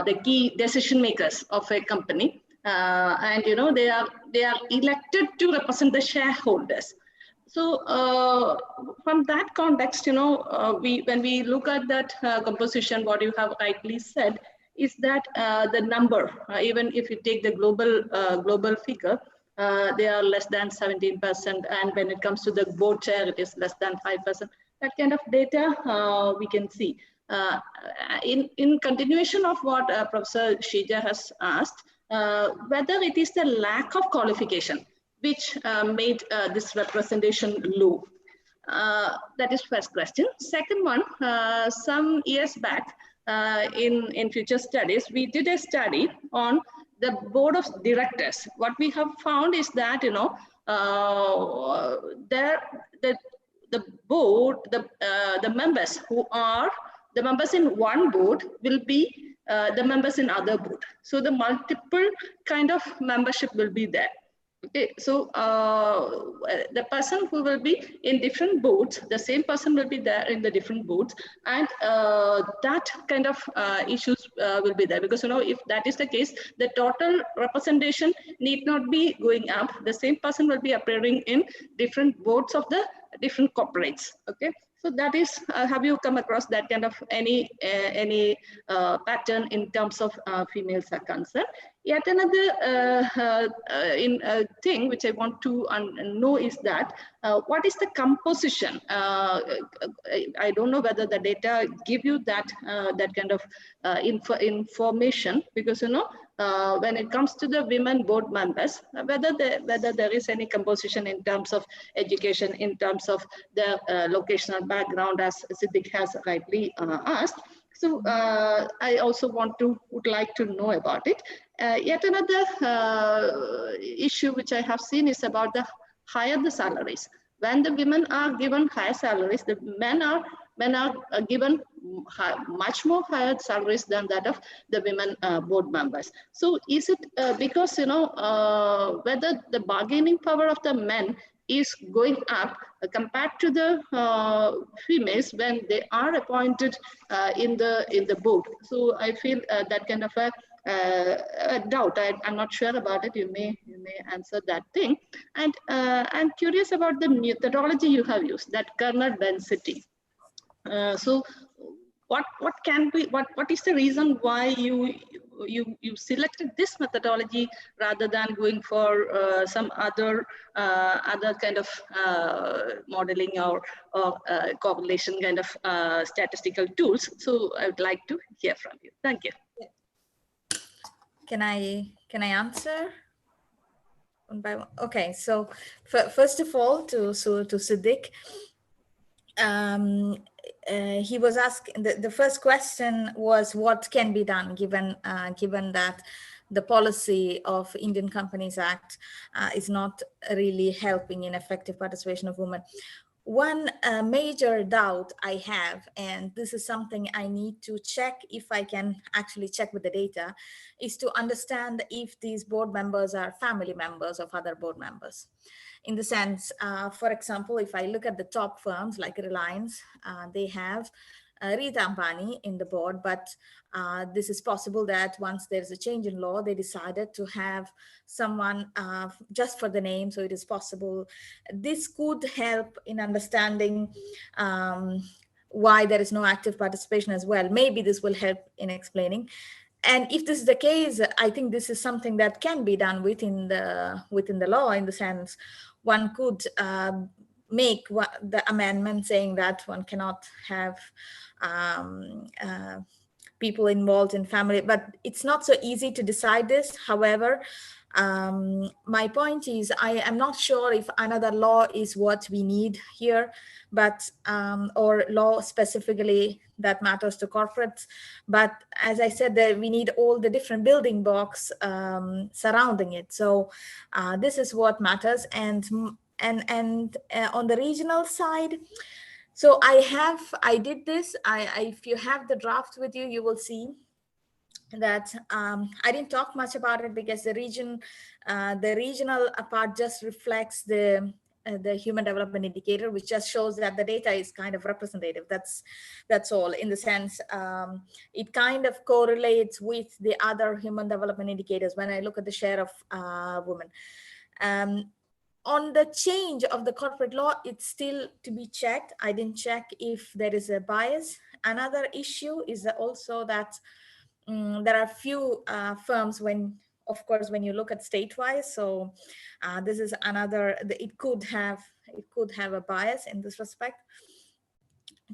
the key decision makers of a company, and they are elected to represent the shareholders. So from that context, when we look at that composition, what you have rightly said is that the number, even if you take the global figure, they are less than 17%, and when it comes to the board chair, it is less than 5%. That kind of data we can see. In continuation of what Professor Shrija has asked, whether it is the lack of qualification which made this representation low. That is first question. Second one, some years back in future studies, we did a study on the board of directors. What we have found is that, the board, the members who are the members in one board will be the members in other board. So the multiple kind of membership will be there. Okay, so the person who will be in different boards, the same person will be there in the different boards, and that kind of issues will be there, because if that is the case, the total representation need not be going up. The same person will be appearing in different boards of the different corporates. Okay. So that is, have you come across that kind of any pattern in terms of females are concerned? Yet another thing which I want to know is that what is the composition? I don't know whether the data give you that that kind of information, because when it comes to the women board members, whether there is any composition in terms of education, in terms of the locational background, as Siddiq has rightly asked. So I also would like to know about it. Yet another issue which I have seen is about the higher the salaries. When the women are given higher salaries, the men are given much more higher salaries than that of the women board members. So is it because whether the bargaining power of the men is going up compared to the females when they are appointed in the board? So I feel that kind of a doubt. I'm not sure about it. You may answer that thing. And I'm curious about the methodology you have used, that kernel density. So what is the reason why you selected this methodology rather than going for some other kind of modeling or correlation kind of statistical tools? So I would like to hear from you. Thank you. Can I answer one by one? Okay, so first of all, to Siddiq, he was asking, the first question was what can be done given that the policy of Indian Companies Act is not really helping in effective participation of women. One major doubt I have, and this is something I need to check if I can actually check with the data, is to understand if these board members are family members of other board members. In the sense, for example, if I look at the top firms like Reliance, they have Rita Ambani in the board, but this is possible that once there's a change in law, they decided to have someone just for the name. So it is possible. This could help in understanding why there is no active participation as well. Maybe this will help in explaining. And if this is the case, I think this is something that can be done within the law, in the sense one could make the amendment saying that one cannot have people involved in family, but it's not so easy to decide this. However, my point is, I am not sure if another law is what we need here, but or law specifically that matters to corporates. But as I said, that we need all the different building blocks surrounding it. So this is what matters. And on the regional side, so I did this. If you have the draft with you, you will see that I didn't talk much about it because the regional part just reflects the human development indicator, which just shows that the data is kind of representative. That's all, in the sense it kind of correlates with the other human development indicators when I look at the share of women. On the change of the corporate law, it's still to be checked. I didn't check if there is a bias. Another issue is also that there are few firms of course, when you look at statewide. So this is another, it could have a bias in this respect.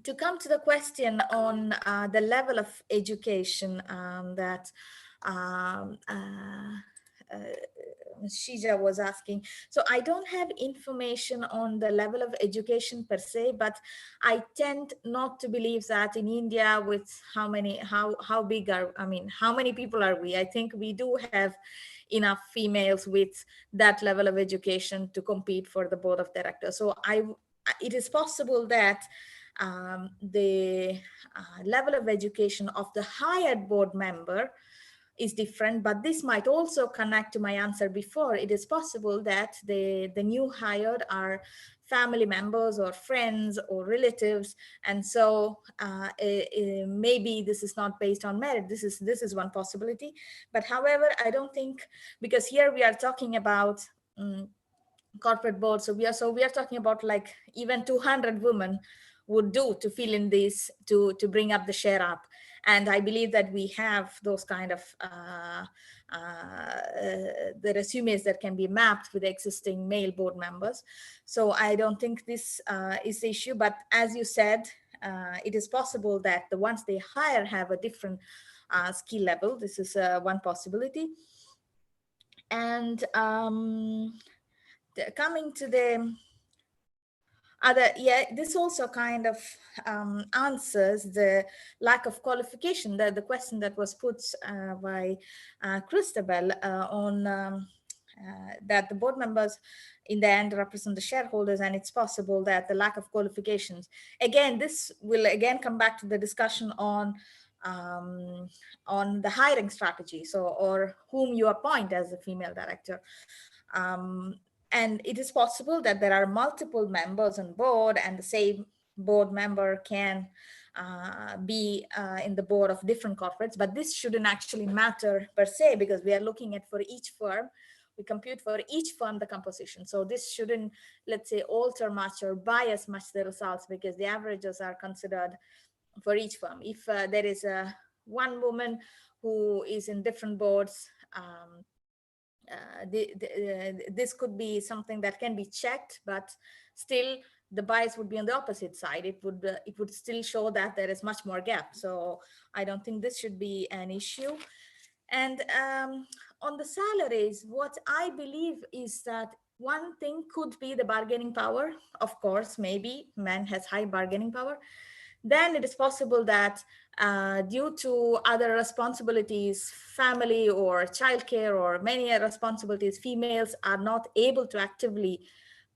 To come to the question on the level of education that Shija was asking. So I don't have information on the level of education per se, but I tend not to believe that in India, with how many people are we? I think we do have enough females with that level of education to compete for the board of directors. So it is possible that the level of education of the hired board member is different, but this might also connect to my answer before. It is possible that the new hired are family members or friends or relatives, and so maybe this is not based on merit. This is one possibility. But however, I don't think, because here we are talking about corporate board, so we are talking about like even 200 women would do to fill in this, to bring up the share up. And I believe that we have those kind of the resumes that can be mapped with existing male board members. So I don't think this is the issue. But as you said, it is possible that the ones they hire have a different skill level. This is one possibility. And coming to the this also kind of answers the lack of qualification, the question that was put by Christabel on that the board members in the end represent the shareholders, and it's possible that the lack of qualifications. Again, this will again come back to the discussion on the hiring strategy, so or whom you appoint as a female director. And it is possible that there are multiple members on board, and the same board member can be in the board of different corporates, but this shouldn't actually matter per se, because we are looking at for each firm, we compute for each firm the composition. So this shouldn't, let's say, alter much or bias much the results, because the averages are considered for each firm. If there is one woman who is in different boards, this could be something that can be checked, but still the bias would be on the opposite side. It would still show that there is much more gap. So I don't think this should be an issue. And on the salaries, what I believe is that one thing could be the bargaining power. Of course, maybe men has high bargaining power. Then it is possible that due to other responsibilities, family or childcare or many responsibilities, females are not able to actively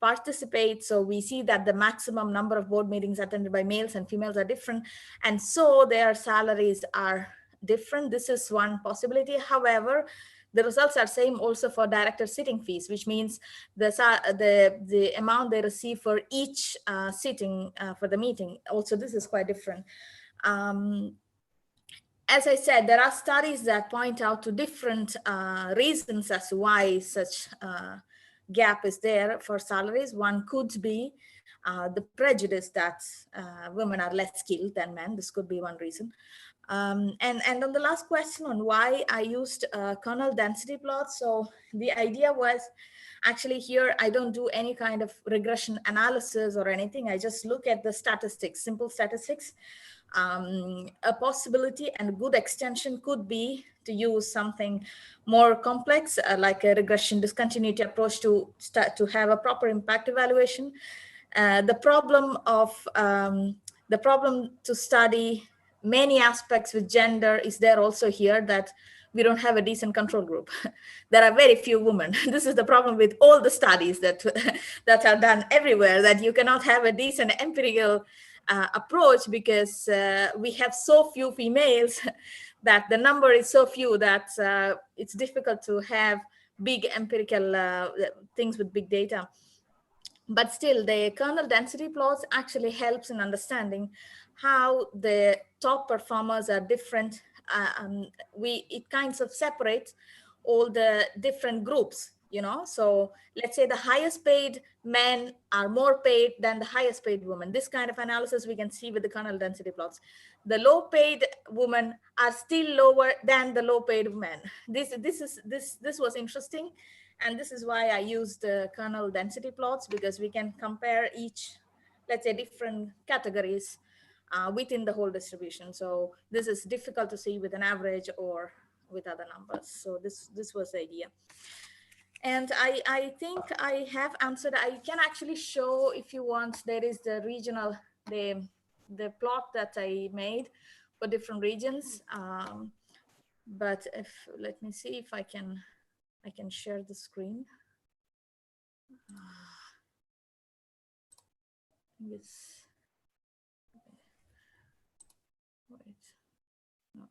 participate. So we see that the maximum number of board meetings attended by males and females are different, and so their salaries are different. This is one possibility. However, the results are same also for director sitting fees, which means the amount they receive for each sitting for the meeting. Also, this is quite different. As I said, there are studies that point out to different reasons as to why such gap is there for salaries. One could be the prejudice that women are less skilled than men. This could be one reason. And on the last question on why I used kernel density plots. So the idea was actually here, I don't do any kind of regression analysis or anything. I just look at the statistics, simple statistics. A possibility and a good extension could be to use something more complex, like a regression discontinuity approach to have a proper impact evaluation. The problem to study many aspects with gender is there also here, that we don't have a decent control group. There are very few women. This is the problem with all the studies that that are done everywhere, that you cannot have a decent empirical approach because we have so few females that the number is so few that it's difficult to have big empirical things with big data. But still, the kernel density plots actually helps in understanding how the top performers are different. It kinds of separates all the different groups, you know. So let's say the highest paid men are more paid than the highest paid women. This kind of analysis we can see with the kernel density plots. The low paid women are still lower than the low paid men. This was interesting. And this is why I used the kernel density plots, because we can compare each, let's say, different categories within the whole distribution. So this is difficult to see with an average or with other numbers. So this was the idea. And I think I have answered. I can actually show, if you want, there is the regional, the plot that I made for different regions. But let me see if I can share the screen. Yes. Wait. No.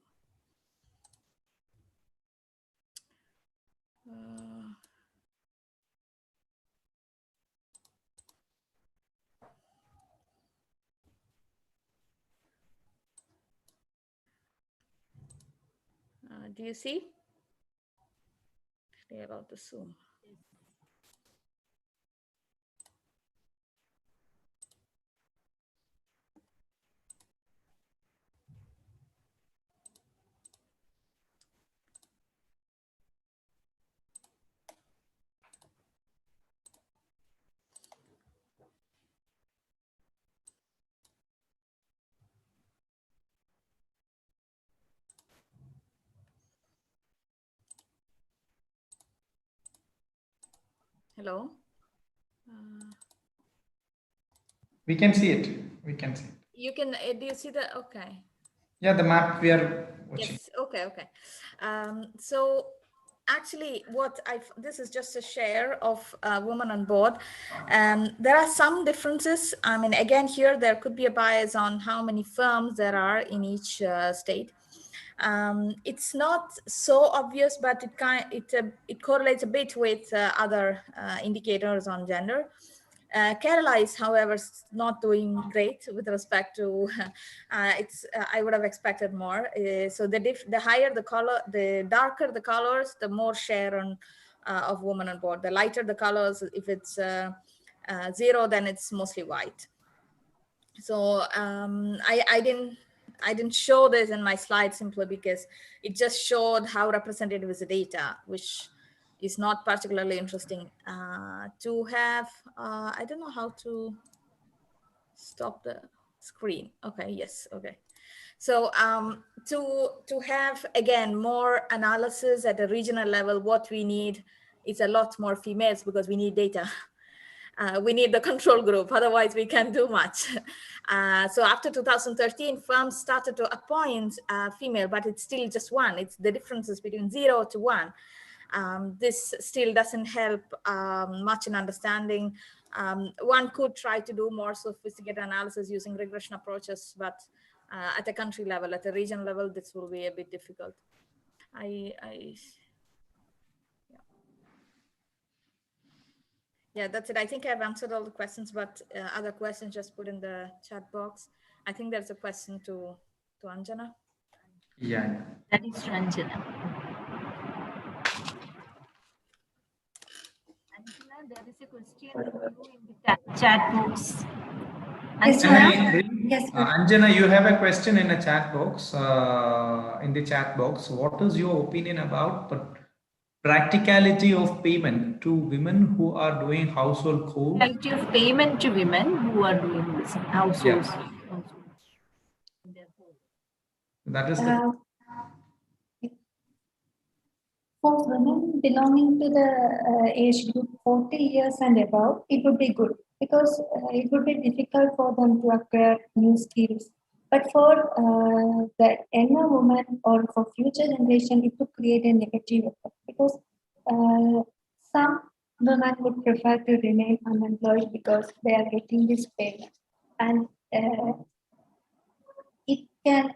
Do you see? Actually, about the Zoom. Hello? We can see it. We can see it. You can, do you see the, okay. Yeah, the map we are watching. Yes, okay. So actually this is just a share of women on board. There are some differences. I mean, again, here, there could be a bias on how many firms there are in each state. It's not so obvious, but it correlates a bit with other indicators on gender. Kerala is, however, not doing great with respect to. I would have expected more. So the higher the color, the darker the colors, the more share of women on board. The lighter the colors, if it's 0, then it's mostly white. So I didn't show this in my slide simply because it just showed how representative is the data, which is not particularly interesting to have. I don't know how to stop the screen. Okay, yes, okay. So to have, again, more analysis at a regional level, what we need is a lot more females, because we need data. We need the control group, otherwise we can't do much. So after 2013, firms started to appoint female, but it's still just one. It's the differences between 0 to 1. This still doesn't help much in understanding. One could try to do more sophisticated analysis using regression approaches, but at a country level, at a regional level, this will be a bit difficult. Yeah, that's it. I think I've answered all the questions, but other questions, just put in the chat box. I think there's a question to to Anjana. Yeah. That is Ranjana. Anjana, there is a question for you in the chat box. Yes, Can ma'am. I read? Yes, ma'am. Anjana, you have a question in the chat box. In the chat box, what is your opinion about practicality of payment to women who are doing household chores? Practicality of payment to women who are doing this households. In their home. That is the For women belonging to the age group 40 years and above, it would be good because it would be difficult for them to acquire new skills. But for the younger woman or for future generation, it would create a negative effect because some women would prefer to remain unemployed because they are getting this payment. And it can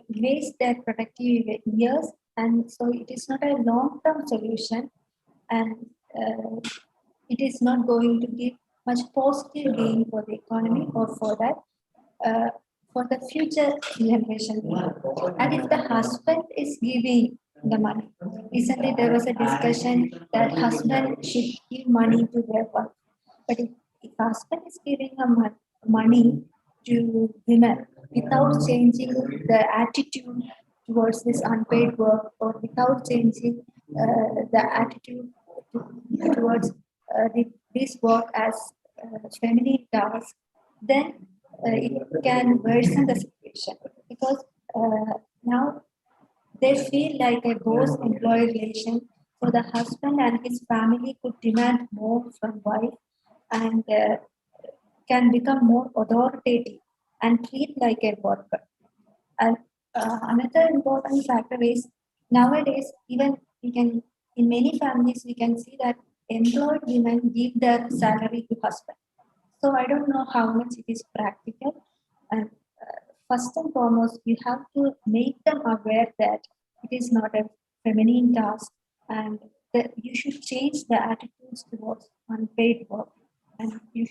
waste their productive years, and so it is not a long-term solution, and it is not going to give much positive gain for the economy or for that for the future generation. And if the husband is giving the money, recently there was a discussion that husband should give money to their wife, but if husband is giving money to women without changing the attitude towards this unpaid work or without changing the attitude towards this work as feminine task, then it can worsen the situation because now they feel like a boss-employee relation. So the husband and his family could demand more from wife and can become more authoritative and treat like a worker. And another important factor is nowadays, even we can in many families we can see that employed women give their salary to husband. So I don't know how much it is practical. And first and foremost, you have to make them aware that it is not a feminine task, and that you should change the attitudes towards unpaid work, and uh, you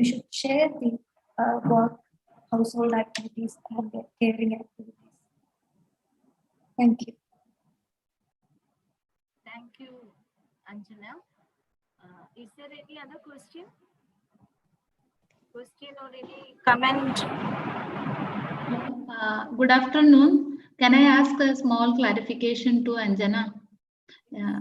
should share the work, household activities, and the caring activities. Thank you. Thank you, Anjana. Is there any other question? Question or any comment? Good afternoon. Can I ask a small clarification to Anjana? Yeah.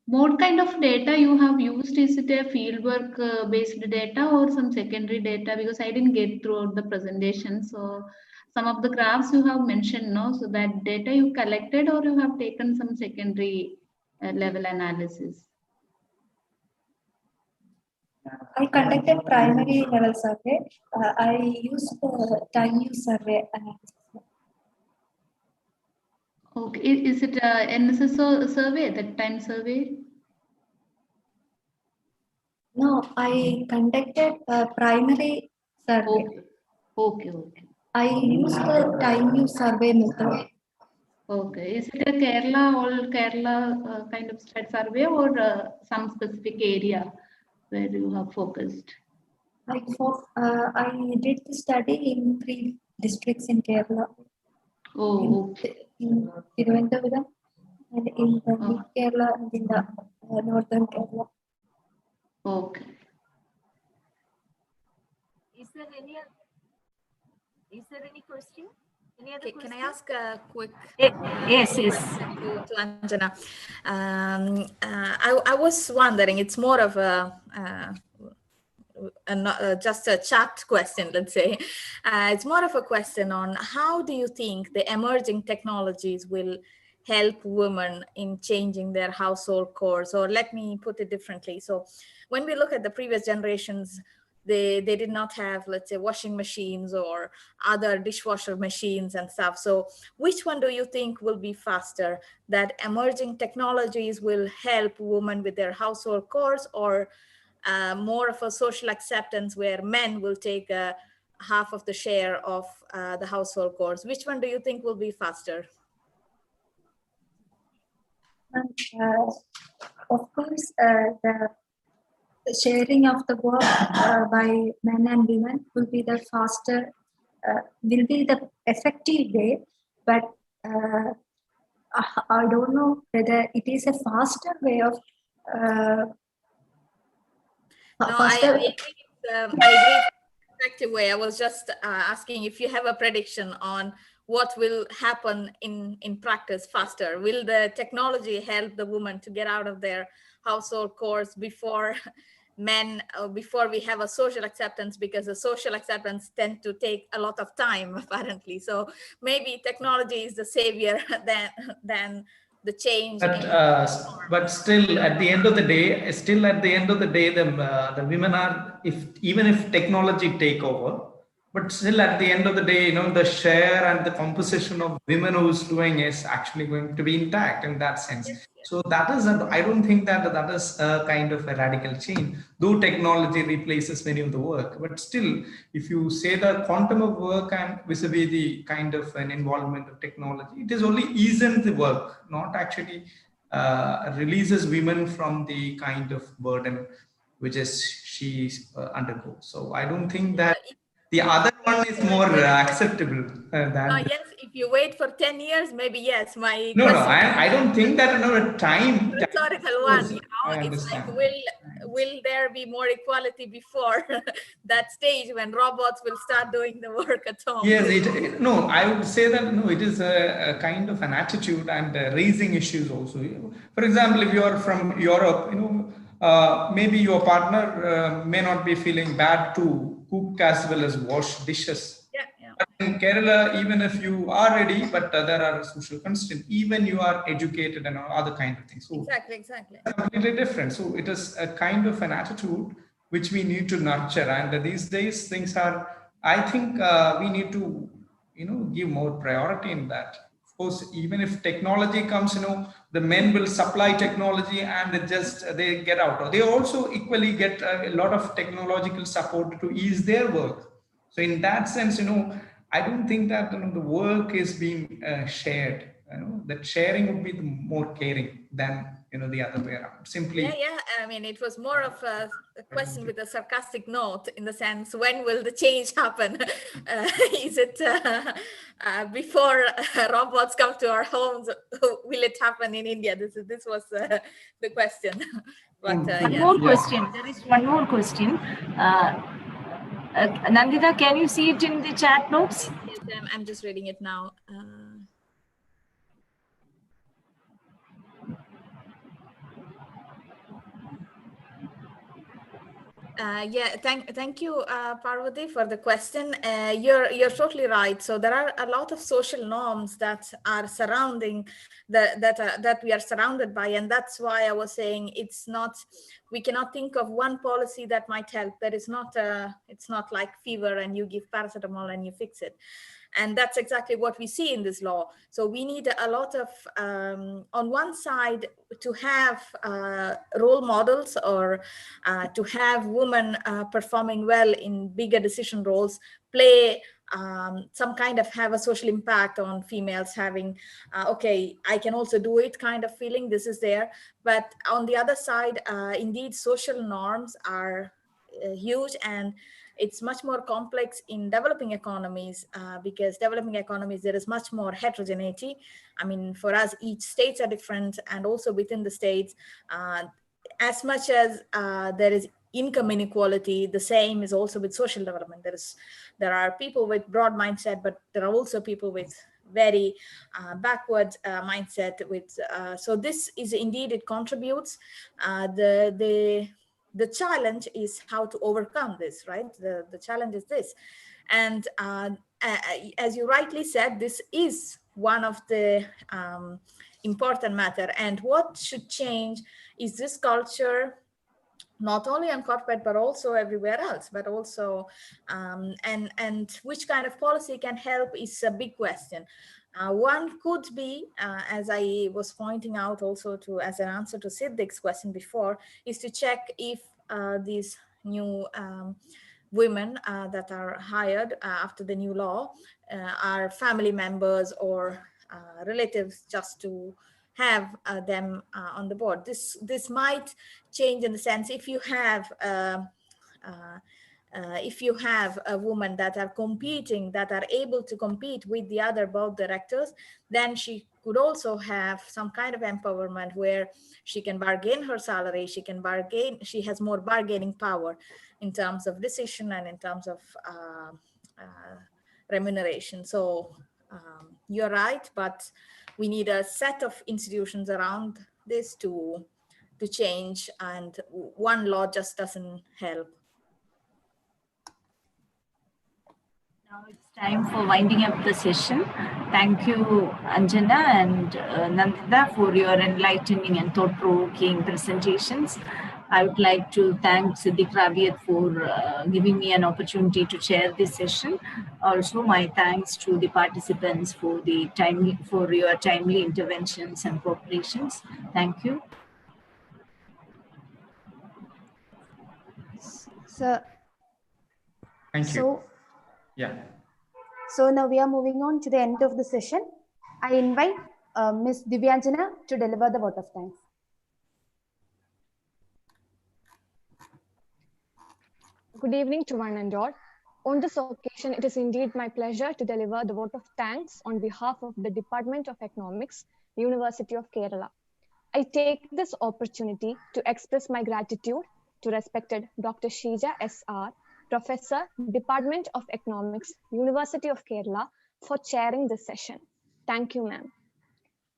What kind of data you have used? Is it a fieldwork based data or some secondary data? Because I didn't get throughout the presentation. So some of the graphs you have mentioned, no? So that data you collected or you have taken some secondary level analysis? I conducted primary level survey. I used the time use survey analysis. Okay. Is it a NSS survey, that time survey? No, I conducted a primary survey. Okay. I used the time use survey method. Okay. Is it a Kerala, all Kerala kind of state survey or some specific area where you have focused? I did the study in 3 districts in Kerala. Oh, okay. In Thiruvananthapuram and in the mid Kerala and in the northern Kerala. Okay. Is there any question? Any other Okay, question? can I ask a quick Yes. to Anjana? I was wondering, it's more of just a chat question, let's say. It's more of a question on how do you think the emerging technologies will help women in changing their household chores? Or let me put it differently. So when we look at the previous generations, they did not have, let's say, washing machines or other dishwasher machines and stuff. So which one do you think will be faster, that emerging technologies will help women with their household chores, or more of a social acceptance where men will take half of the share of the household chores? Which one do you think will be faster? And, of course, the sharing of the work by men and women will be the faster will be the effective way, but I don't know whether it is a faster way of No, faster. I agree. I agree. It's an effective way. I was just asking if you have a prediction on what will happen in practice faster. Will the technology help the woman to get out of their household chores before men, before we have a social acceptance, because the social acceptance tend to take a lot of time apparently. So maybe technology is the savior than the change. But still, at the end of the day, the women are, if even if technology take over, but still at the end of the day, the share and the composition of women who's doing is actually going to be intact in that sense. Yes, yes. So I don't think that is a kind of a radical change, though technology replaces many of the work. But still, if you say the quantum of work and vis-a-vis the kind of an involvement of technology, it is only easing the work, not actually releases women from the kind of burden which is she undergoes. So I don't think that the other one is more acceptable than. Yes, if you wait for 10 years, maybe yes. My No, question, I don't think that time. rhetorical one, I it's like, understand. will there be more equality before that stage when robots will start doing the work at home? Yes, no, I would say that no, it is a kind of an attitude and raising issues also. For example, if you are from Europe, maybe your partner may not be feeling bad to cook as well as wash dishes. Yeah. But in Kerala, even if you are ready, but there are social constraints, even you are educated and other kind of things. So Exactly. completely different. So it is a kind of an attitude which we need to nurture. And these days things are, I think we need to, give more priority in that. Of course, even if technology comes, the men will supply technology and they get out. They also equally get a lot of technological support to ease their work. So in that sense, I don't think that the work is being shared. That sharing would be the more caring than the other way around. Simply. Yeah. I mean, it was more of a question with a sarcastic note, in the sense, when will the change happen? Is it before robots come to our homes? Will it happen in India? This was the question. But One more question. There is one more question. Nandita, can you see it in the chat notes? Yes, I'm just reading it now. Thank you, Parvati, for the question. You're totally right. So there are a lot of social norms that are surrounding that we are surrounded by, and that's why I was saying we cannot think of one policy that might help. It's not like fever and you give paracetamol and you fix it. And that's exactly what we see in this law. So we need a lot of, on one side, to have role models, or to have women performing well in bigger decision roles, play some kind of, have a social impact on females, having, okay, I can also do it kind of feeling. This is there. But on the other side, indeed, social norms are huge, and it's much more complex in developing economies, because developing economies, there is much more heterogeneity. I mean, for us, each states are different, and also within the states, as much as there is income inequality, the same is also with social development. There are people with broad mindset, but there are also people with very backward mindset. So this is indeed, it contributes. The challenge is how to overcome this, right? The challenge is this. And as you rightly said, this is one of the important matter. And what should change is this culture, not only on corporate, but also everywhere else, but also, and which kind of policy can help is a big question. One could be, as I was pointing out also as an answer to Siddiq's question before, is to check if these new women that are hired after the new law are family members or relatives, just to have them on the board. This might change in the sense, if you have if you have a woman that are competing, that are able to compete with the other board directors, then she could also have some kind of empowerment where she can bargain her salary, she has more bargaining power in terms of decision and in terms of remuneration. So you're right, but we need a set of institutions around this to change, and one law just doesn't help. Now it's time for winding up the session. Thank you, Anjana and Nandita, for your enlightening and thought-provoking presentations. I would like to thank Siddiq Rabiat for giving me an opportunity to chair this session. Also, my thanks to the participants for your timely interventions and cooperations. Thank you. So, Thank you. Yeah. So now we are moving on to the end of the session. I invite Ms. Divyanjana to deliver the vote of thanks. Good evening to one and all. On this occasion, it is indeed my pleasure to deliver the vote of thanks on behalf of the Department of Economics, University of Kerala. I take this opportunity to express my gratitude to respected Dr. Sheeja S.R., Professor, Department of Economics, University of Kerala, for chairing this session. Thank you, ma'am.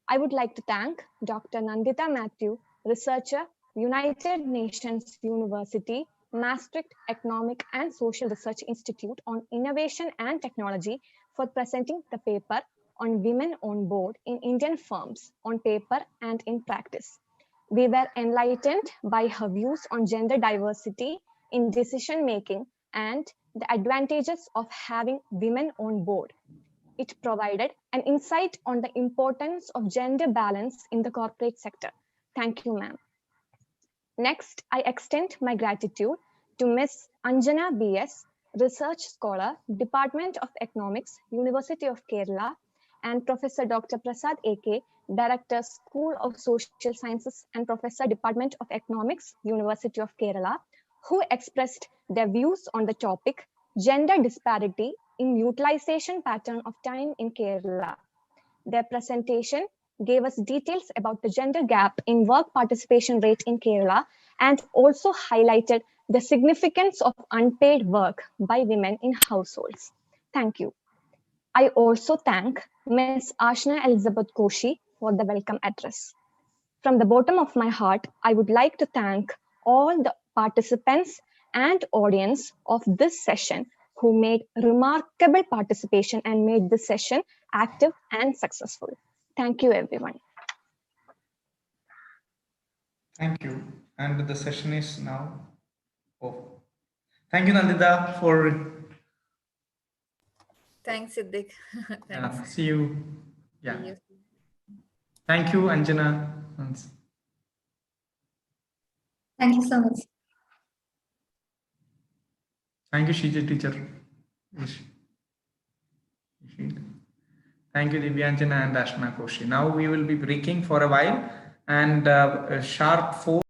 I would like to thank Dr. Nandita Matthew, researcher, United Nations University, Maastricht Economic and Social Research Institute on Innovation and Technology, for presenting the paper on women on board in Indian firms on paper and in practice. We were enlightened by her views on gender diversity in decision making and the advantages of having women on board. It provided an insight on the importance of gender balance in the corporate sector. Thank you, ma'am. Next, I extend my gratitude to Ms. Anjana B.S., Research Scholar, Department of Economics, University of Kerala, and Professor Dr. Prasad A.K., Director, School of Social Sciences and Professor, Department of Economics, University of Kerala, who expressed their views on the topic, gender disparity in utilization pattern of time in Kerala. Their presentation gave us details about the gender gap in work participation rate in Kerala and also highlighted the significance of unpaid work by women in households. Thank you. I also thank Ms. Ashna Elizabeth Koshi for the welcome address. From the bottom of my heart, I would like to thank all the participants and audience of this session who made remarkable participation and made this session active and successful. Thank you, everyone. Thank you. And the session is now over. Thank you, Nandita, for... Thanks, Siddiq. Thanks. see you. Yeah. See you. Thank you, Anjana. Thank you so much. Thank you, Sheeja teacher. Thank you, Divyanjana and Ashna Koshi. Now we will be breaking for a while, and sharp 4.